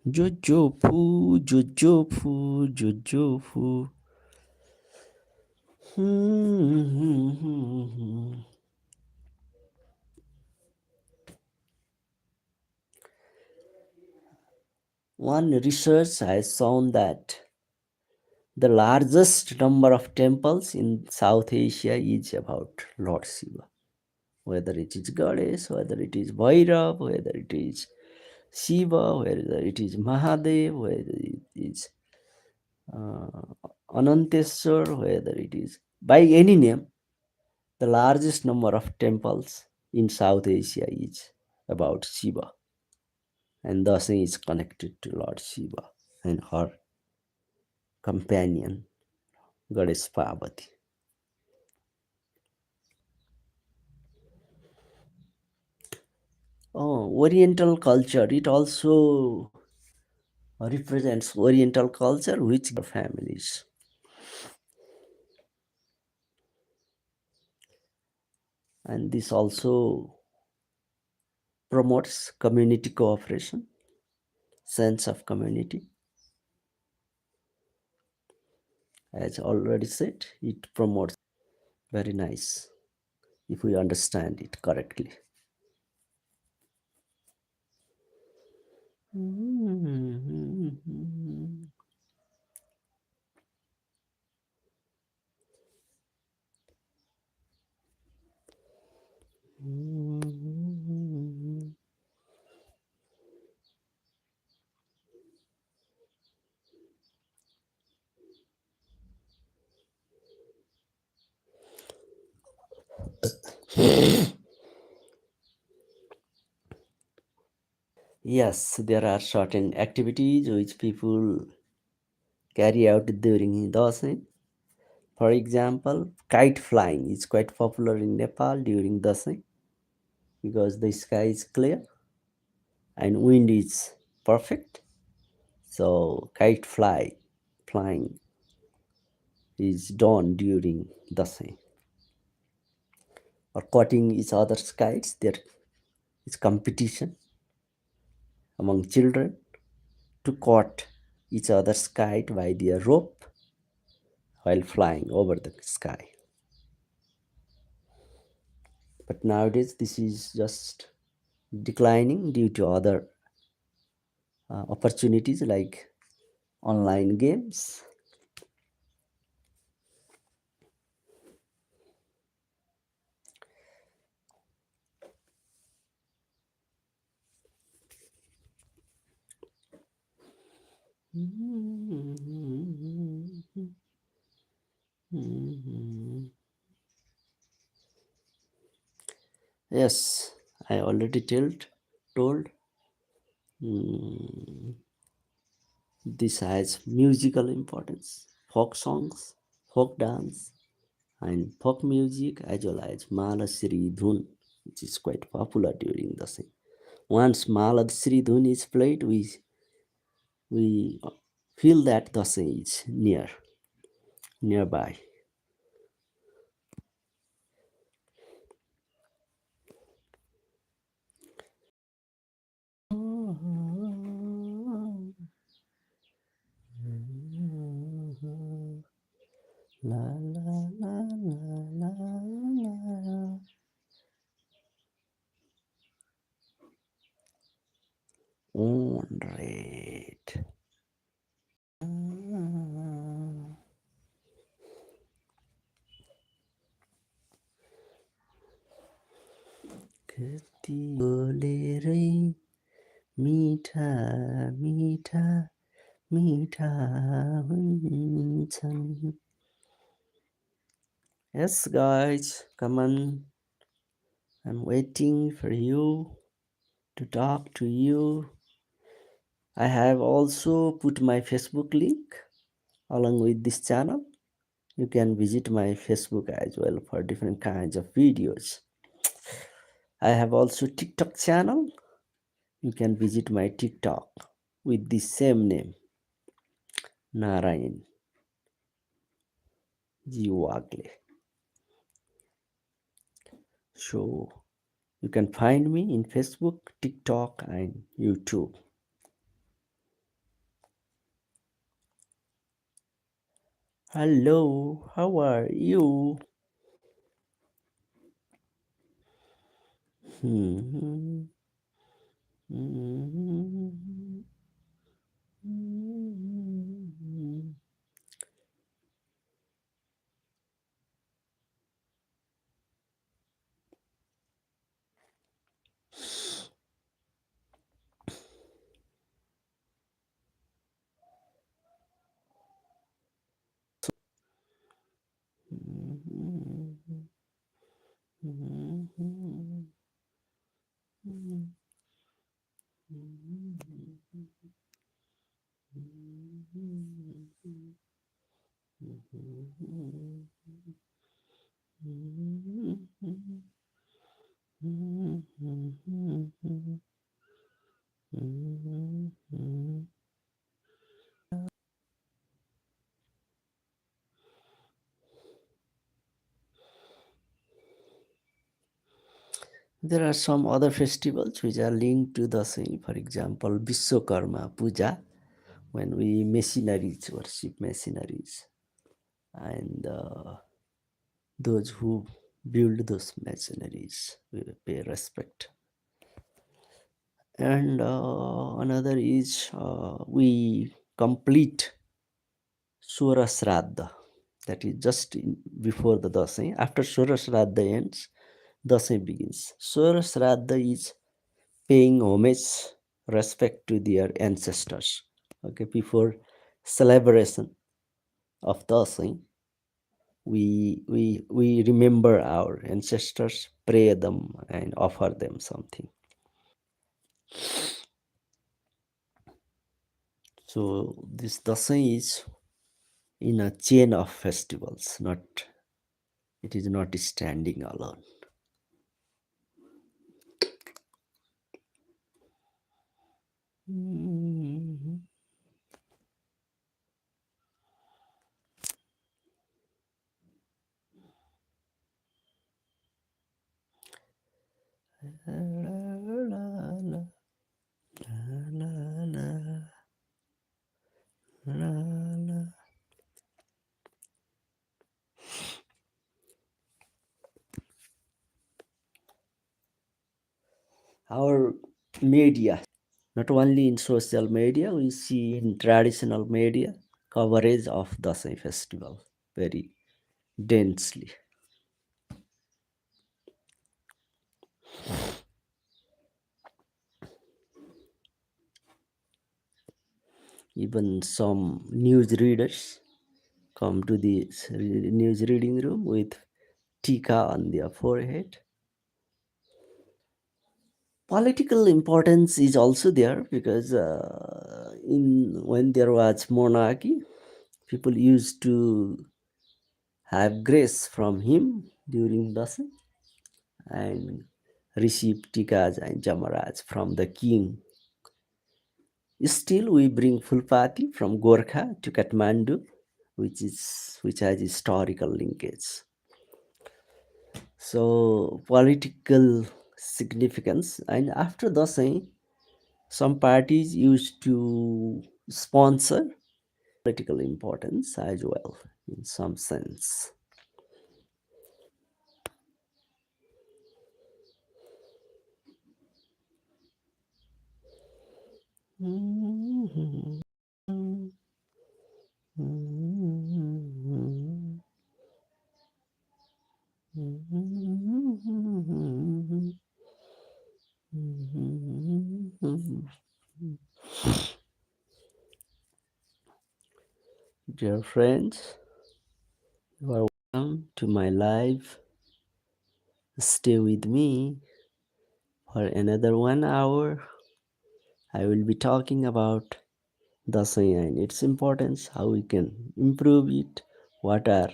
Jojofu, Jojofu, Jojofu. One research has shown that the largest number of temples in South Asia is about Lord Shiva. Whether it is Ganesh, whether it is Bhairav, whether it is Shiva, whether it is Mahadev, whether it is uh, Ananteswar, whether it is by any name, the largest number of temples in South Asia is about Shiva, and thus is connected to Lord Shiva and her companion, Goddess Parvati. Oh, Oriental culture, it also represents Oriental culture, which families. And this also promotes community cooperation, sense of community. As already said, it promotes very nice if we understand it correctly. Yes, there are certain activities which people carry out during Dasai. For example, kite flying is quite popular in Nepal during Dasai because the sky is clear and wind is perfect. So flying is done during Dasai. Or cutting each other's kites, there is competition among children to cut each other's kite by their rope while flying over the sky. But nowadays, this is just declining due to other opportunities like online games. Yes, I already told mm, this has musical importance, folk songs, folk dance, and folk music as well as Malasri Dhun, which is quite popular during the same. Once Malasri Dhun is played, we feel that the same is nearby. 100. कति बोलेरै मिठा मिठा मिठा हुन्छन्. Yes, guys, come on. I'm waiting for you to talk to you. I have also put my Facebook link along with this channel. You can visit my Facebook as well for different kinds of videos. I have also TikTok channel. You can visit my TikTok with the same name, Narayan G. Wagle. So you can find me in Facebook, TikTok, and YouTube. Hello, how are you? Hmm. There are some other festivals which are linked to the same. For example, Vishwakarma Puja, when we machineries worship machineries, and those who build those machineries we pay respect. And another is we complete Sura Shraddha, that is just before the Dashain. After Sura Shraddha ends, Dashain begins. Sura Shraddha is paying homage, respect to their ancestors. Okay, before celebration of Dashain, we remember our ancestors, pray them, and offer them something. So this Dashain is in a chain of festivals, not it is not standing alone. Our media, not only in social media, we see in traditional media coverage of Dasai festival very densely. Even some news readers come to the news reading room with tika on their forehead. Political importance is also there because in when there was monarchy, people used to have grace from him during Dasai and receive tikas and jamaraj from the king. Still, we bring Fulpati from Gorkha to Kathmandu, which has historical linkage. So political significance, and after Dasai, some parties used to sponsor political importance as well, in some sense. Dear friends, you are welcome to my live. Stay with me for another 1 hour. I will be talking about Dashain, its importance, how we can improve it, what are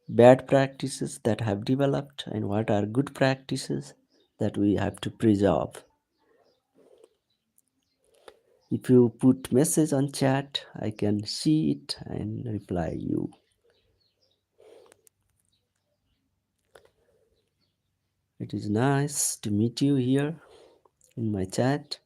bad practices that have developed, and what are good practices that we have to preserve. If you put message on chat, I can see it and reply you. It is nice to meet you here in my chat.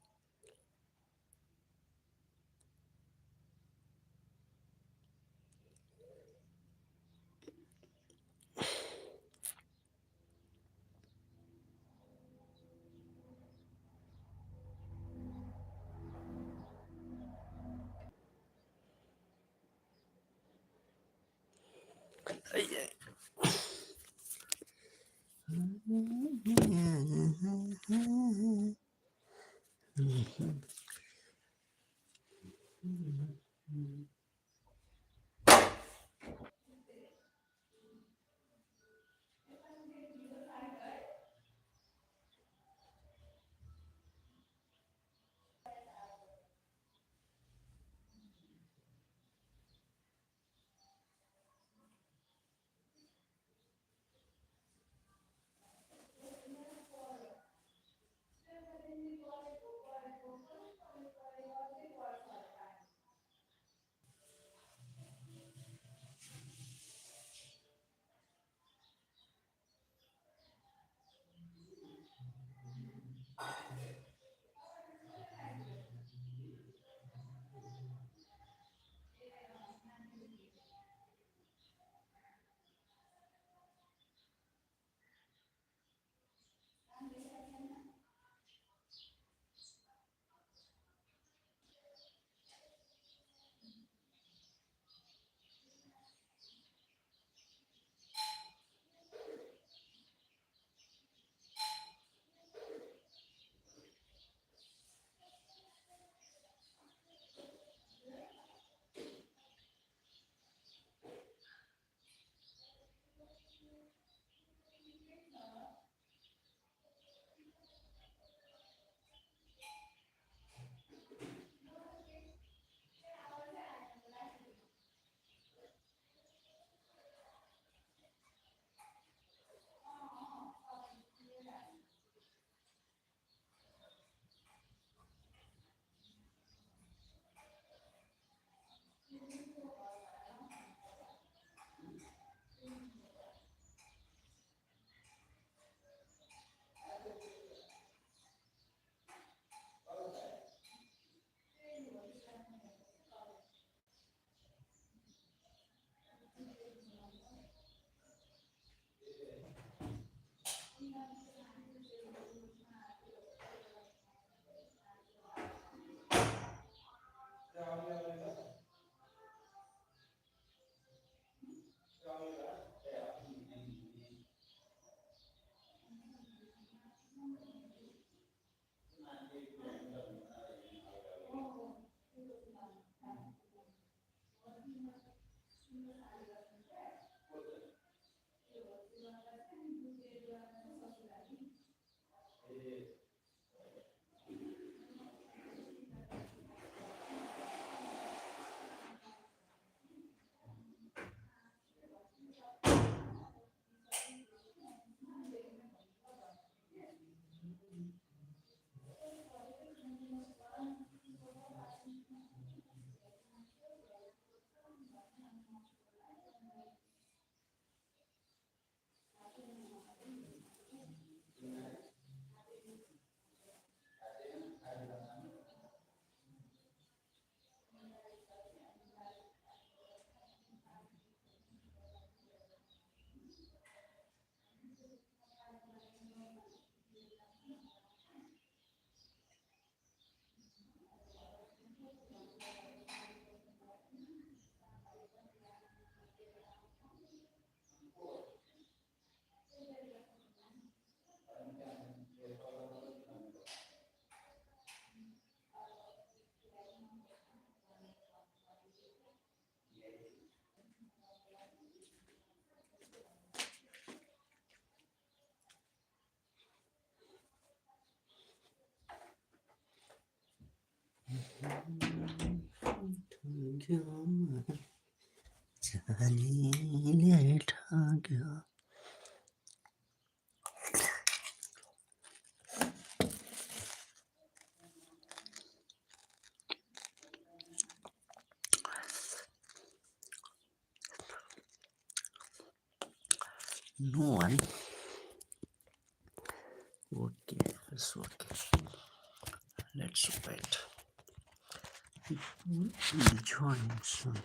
गया चली ठा गया. No one. Okay, it's okay. Let's wait. Will join soon.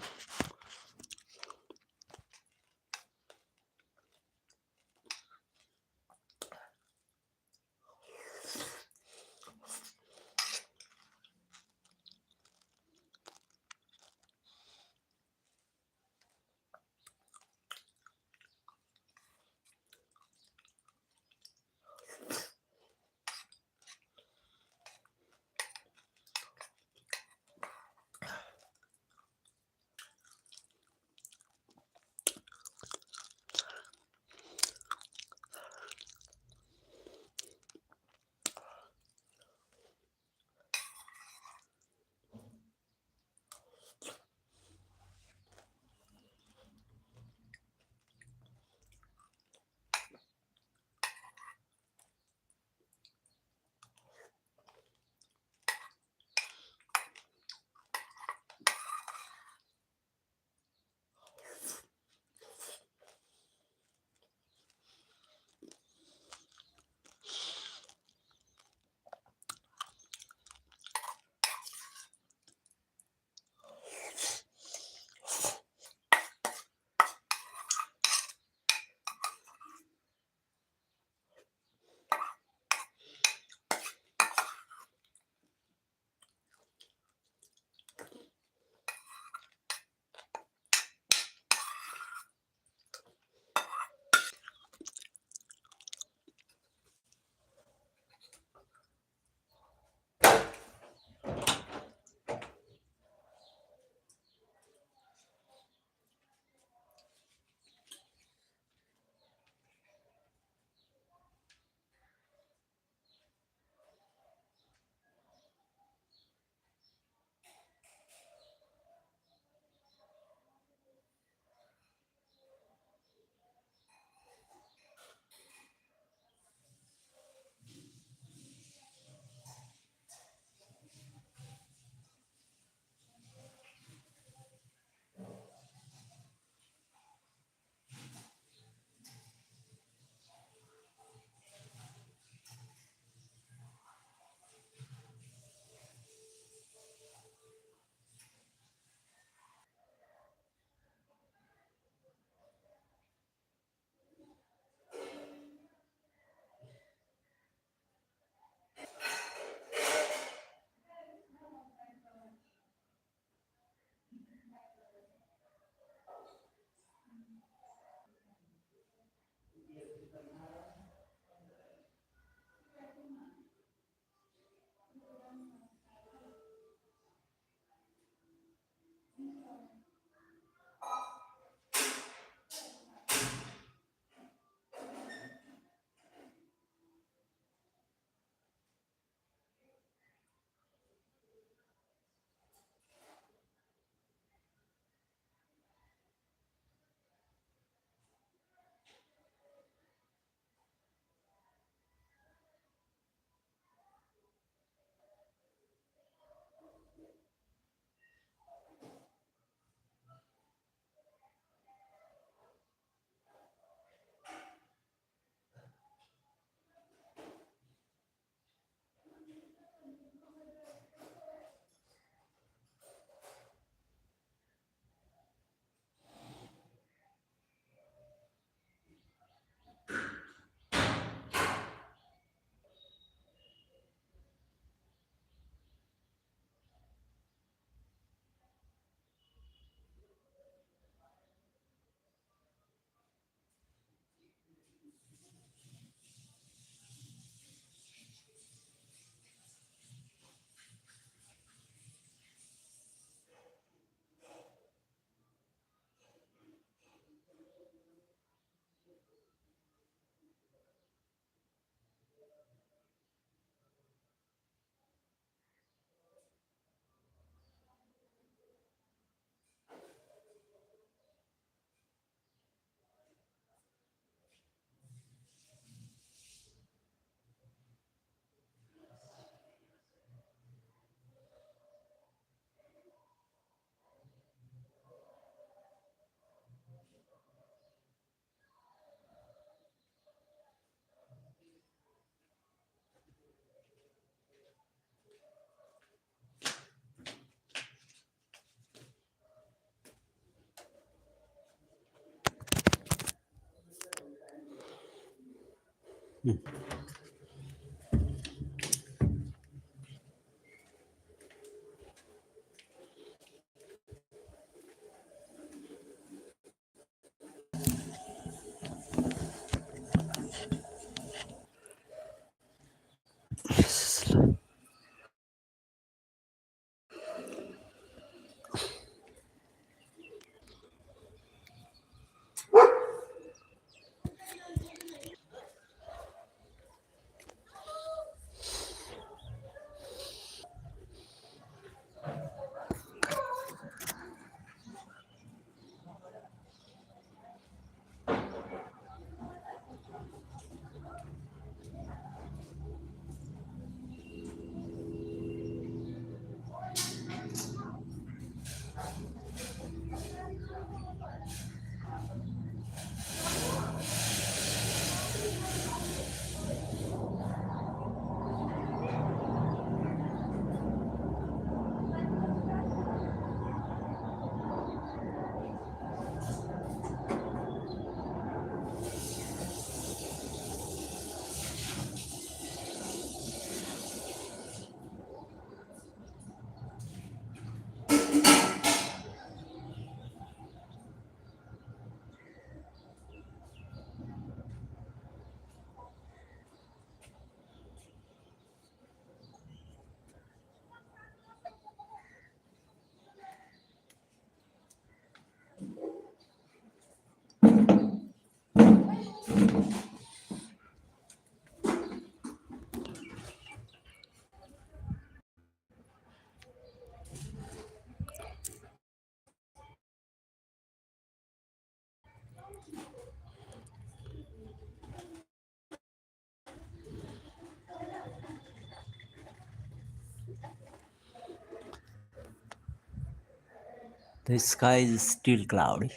The sky is still cloudy,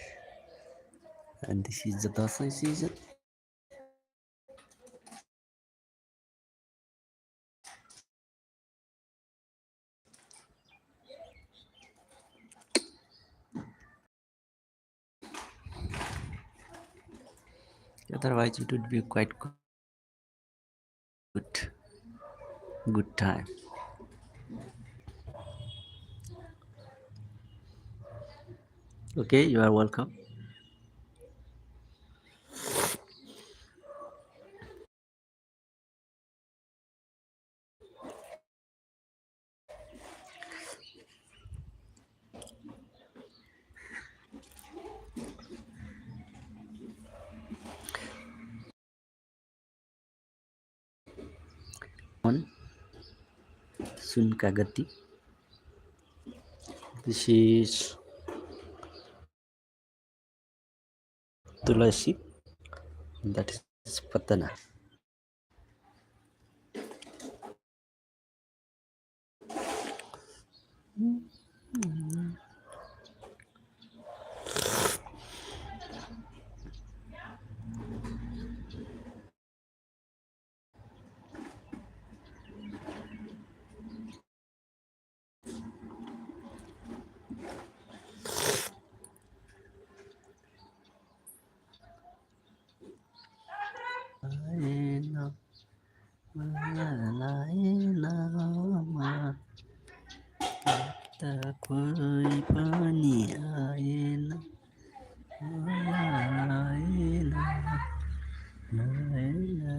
and this is the Dashain season. Otherwise, it would be quite good time. Okay, you are welcome. On Sun Kagati. This is Tulasi. That is Patana. कोई पानी आए ना आए ना आए ना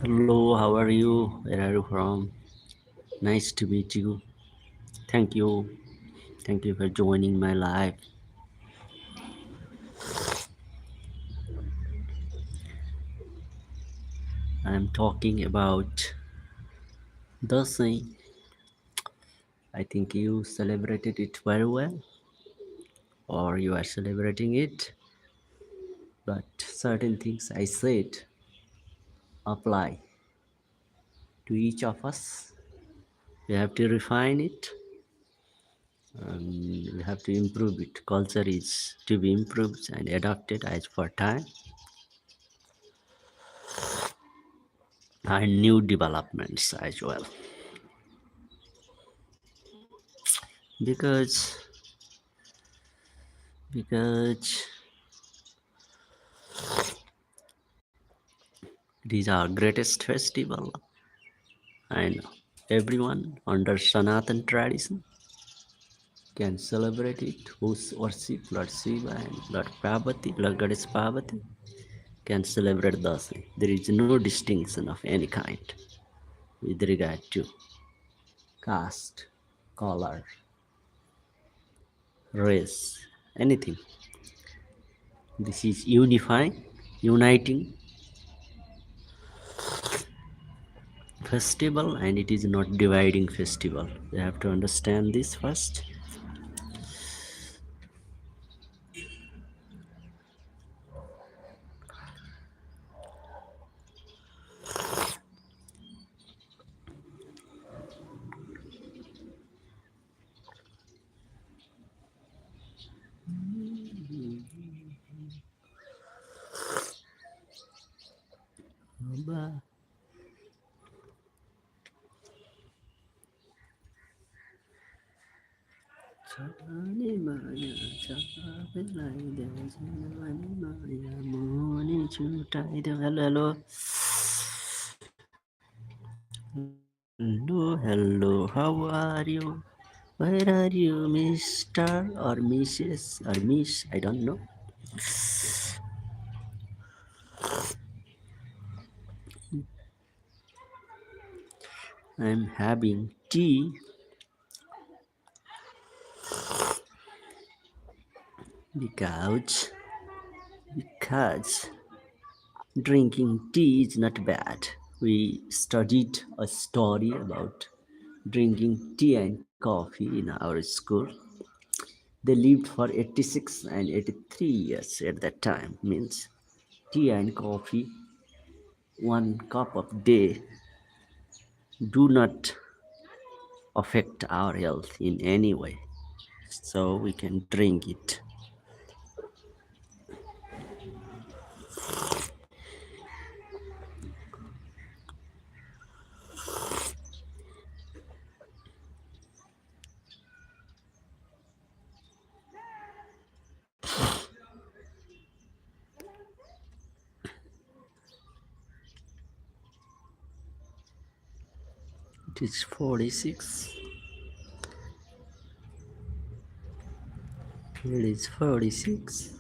Hello, how are you? Where are you from? Nice to meet you. Thank you. Thank you for joining my live. I'm talking about Dashain. I think you celebrated it very well, or you are celebrating it, but certain things I said apply to each of us. We have to refine it, we have to improve it. Culture is to be improved and adapted as per time and new developments as well. Because because it is our greatest festival, and everyone under Sanatan tradition can celebrate it, who worship Lord Shiva and Lord Parvati, Lord Goddess Parvati can celebrate Dasai. There is no distinction of any kind with regard to caste, color, race, anything. This is unifying, uniting festival, and it is not dividing festival. You have to understand this first. Hello, hello, how are you? Where are you, Mr. or Mrs. or Miss? I don't know. I'm having tea because because drinking tea is not bad. We studied a story about drinking tea and coffee in our school. They lived for 86 and 83 years at that time. Means tea and coffee, one cup of day, do not affect our health in any way. So we can drink it. It is 46. It is 46.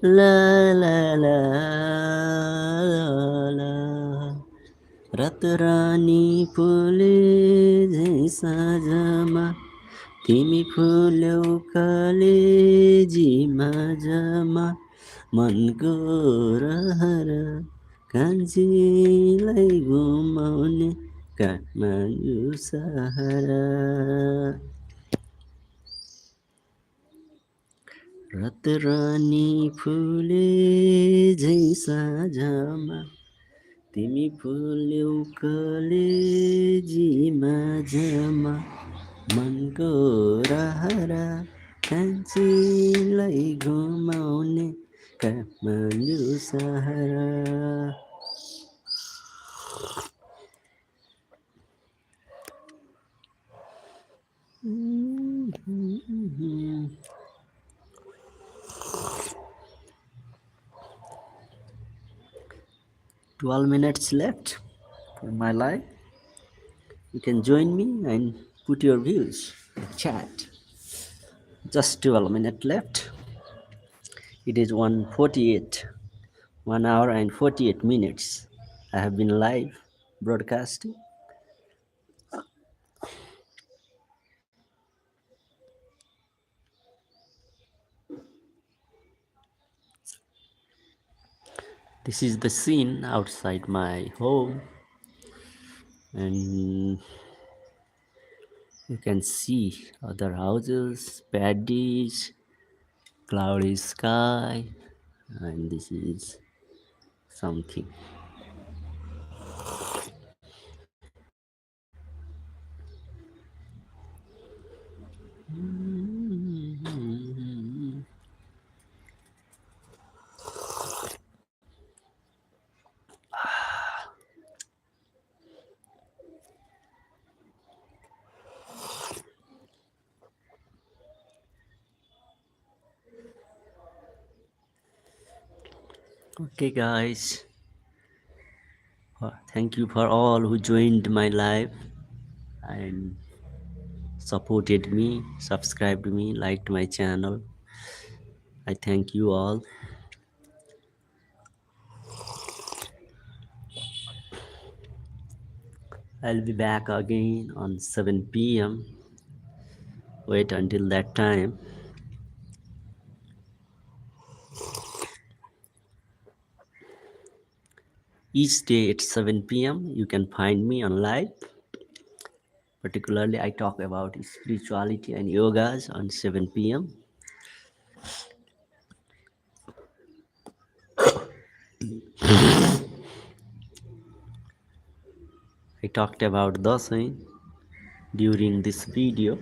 La la la la रात रानी फुले झै साँझमा तिमी फुल्यौ कलेजीमा जमा मनको रहर कान्छीलाई घुमाउने काठमाडौँ सहर रात रानी फुले झै साँझमा तिमी फुल्यौ कलेजीमा जमा मनको रहर कान्छीलाई घुमाउने काठमाडौँ सहर 12 minutes left for my life. You can join me and put your views in chat. Just 12 minutes left. It is 1:48, 1 hour and 48 minutes. I have been live broadcasting. This is the scene outside my home, and you can see other houses, paddies, cloudy sky, and this is something. Okay, guys. Thank you for all who joined my live and supported me, subscribed me, liked my channel. I thank you all. I'll be back again on 7 p.m. Wait until that time. Each day at 7 p.m. you can find me on live. Particularly I talk about spirituality and yogas on 7 p.m. I talked about Dashain during this video.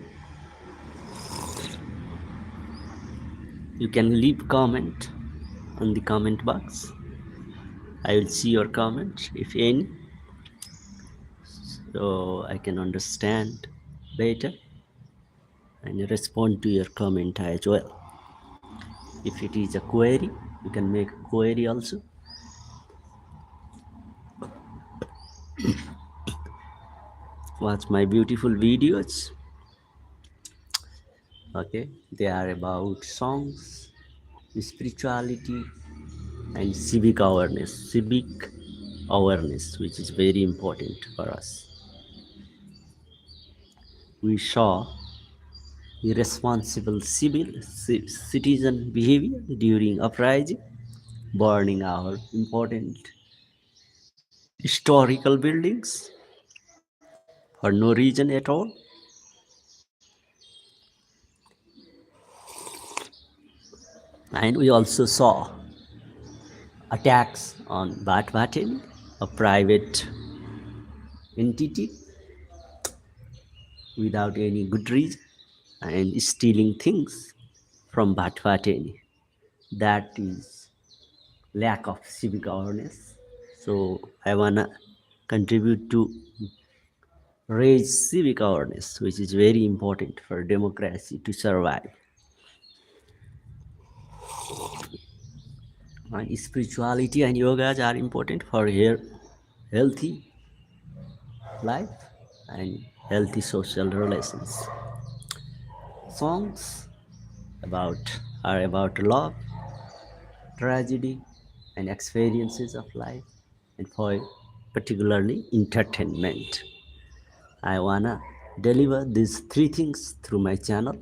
You can leave comment on the comment box. I will see your comments, if any, so I can understand better and respond to your comment as well. If it is a query, you can make a query also. Watch my beautiful videos. Okay, they are about songs, spirituality, and civic awareness, which is very important for us. We saw irresponsible citizen behavior during uprising, burning our important historical buildings for no reason at all. And we also saw attacks on Bhatbhateni, a private entity without any good reason, and stealing things from Bhatbhateni. That is lack of civic awareness. So I wanna contribute to raise civic awareness, which is very important for democracy to survive. My spirituality and yogas are important for healthy life and healthy social relations. Songs about are about love, tragedy, and experiences of life, and for particularly entertainment. I wanna deliver these three things through my channel.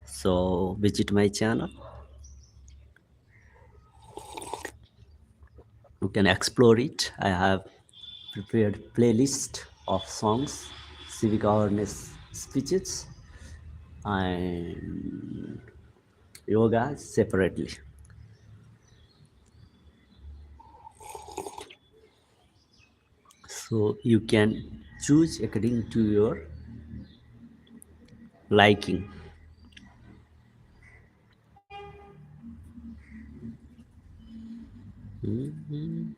So visit my channel. You can explore it. I have prepared playlist of songs, civic awareness speeches, and yoga separately. So you can choose according to your liking. Mm-hmm.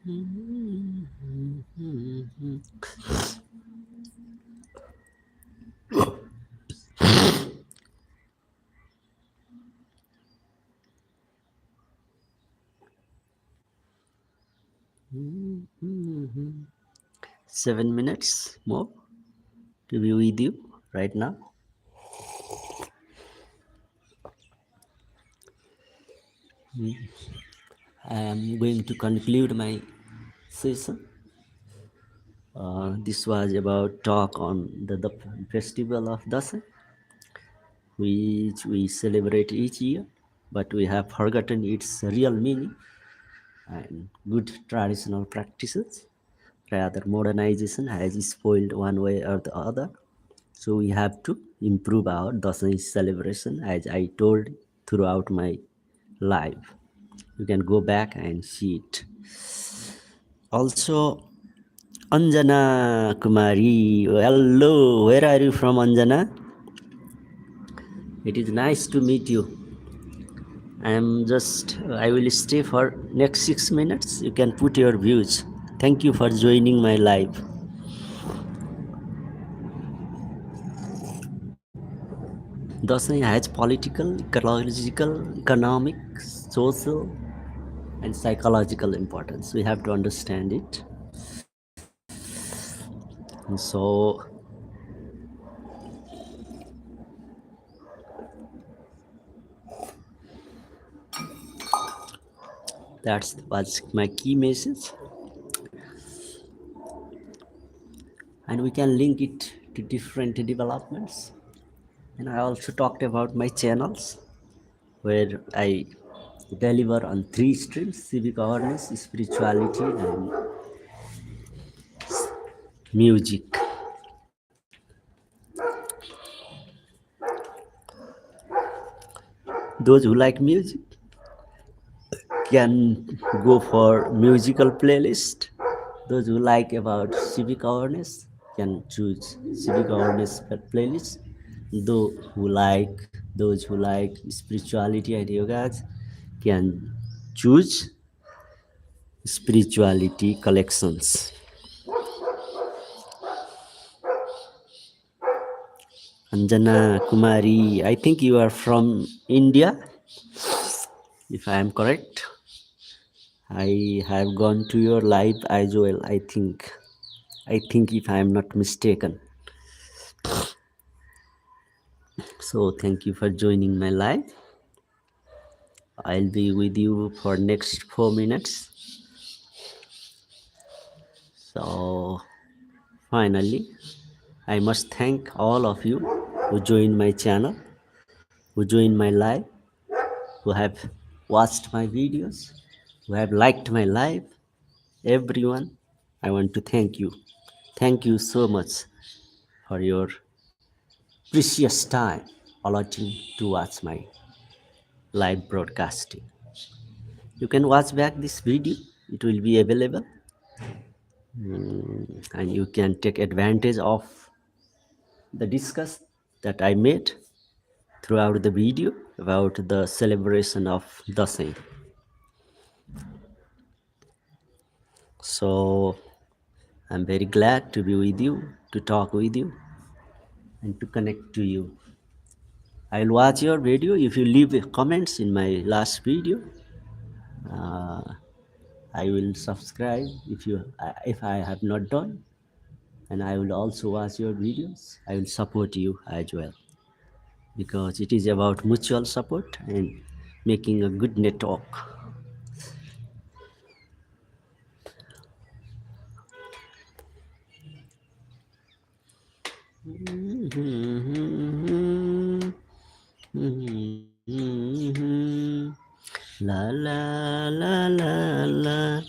7 minutes more to be with you right now. I am going to conclude my session. This was about talk on the festival of Dashain, which we celebrate each year, but we have forgotten its real meaning and good traditional practices. Rather, modernization has spoiled one way or the other. So we have to improve our Dashain celebration, as I told throughout my life. You can go back and see it. Also, Anjana Kumari, hello, where are you from, Anjana? It is nice to meet you. I will stay for next 6 minutes. You can put your views. Thank you for joining my live. Dashain has political, ecological, economic, social, and psychological importance. We have to understand it. And so that was my key message. And we can link it to different developments. And I also talked about my channels where I deliver on three streams: civic awareness, spirituality, and music. Those who like music can go for musical playlist. Those who like about civic awareness can choose civic awareness playlist. Those who like spirituality and yogas can choose spirituality collections. Anjana Kumari, I think you are from India, if I am correct. I have gone to your live as well, I think. I think if I am not mistaken. So thank you for joining my live. I'll be with you for next 4 minutes. So finally, I must thank all of you who joined my channel, who joined my live, who have watched my videos, who have liked my live. Everyone, I want to thank you. Thank you so much for your precious time allotting to watch my live broadcasting. You can watch back this video, it will be available. And you can take advantage of the discuss that I made throughout the video about the celebration of Dashain. So I'm very glad to be with you, to talk with you, and to connect to you. I'll watch your video. If you leave comments in my last video, uh, I will subscribe if I have not done. and I will also watch your videos. I will support you as well because it is about mutual support and making a good network. La la la la la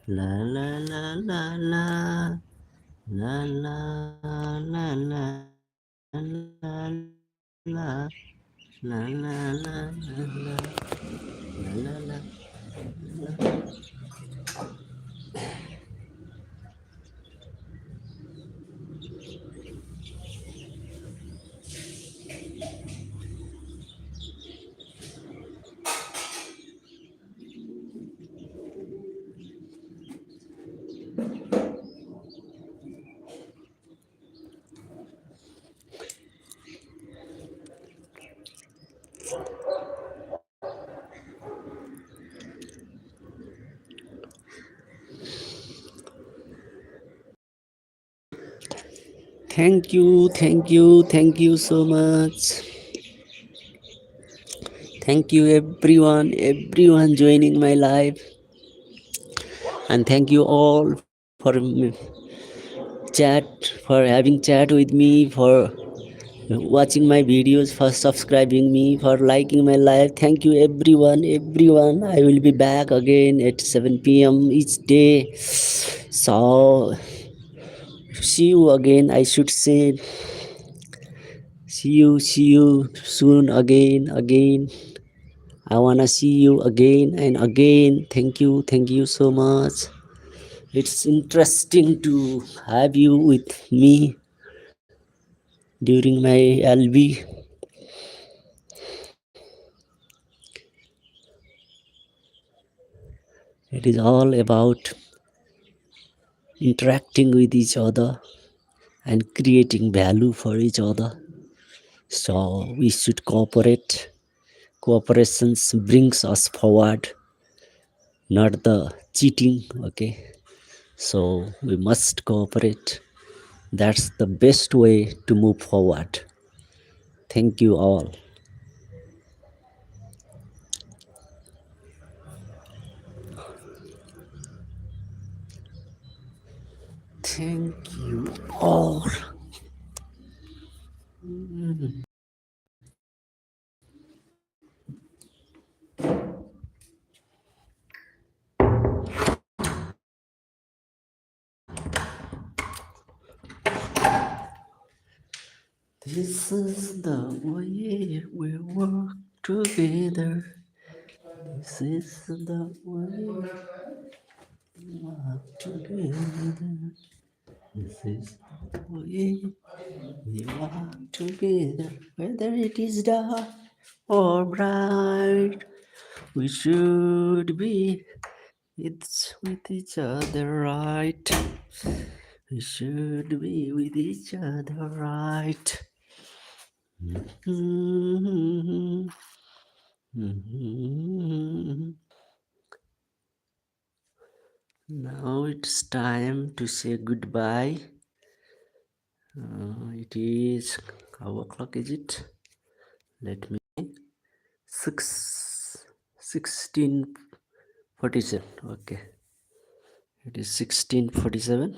la la la la la la la la la la la la la. Thank you so much. Thank you everyone joining my live, and thank you all for chat, for having chat with me, for watching my videos, for subscribing me, for liking my live. Thank you everyone. I will be back again at 7 p.m. each day. So see you again. I should say see you soon again. I wanna see you again and again. Thank you so much. It's interesting to have you with me during my LB. It is all about interacting with each other and creating value for each other. So we should cooperate. Cooperations brings us forward, not the cheating. Okay. So we must cooperate. That's the best way to move forward. Thank you all. Thank you all. This is the way we work together. This is the way we work together. This is the way we walk together. Whether it is dark or bright, we should be it's with each other right. We should be with each other right. Mhm. Mhm. Now it's time to say goodbye. It is how o'clock is it? Let me 16:47. Okay, it is 16:47.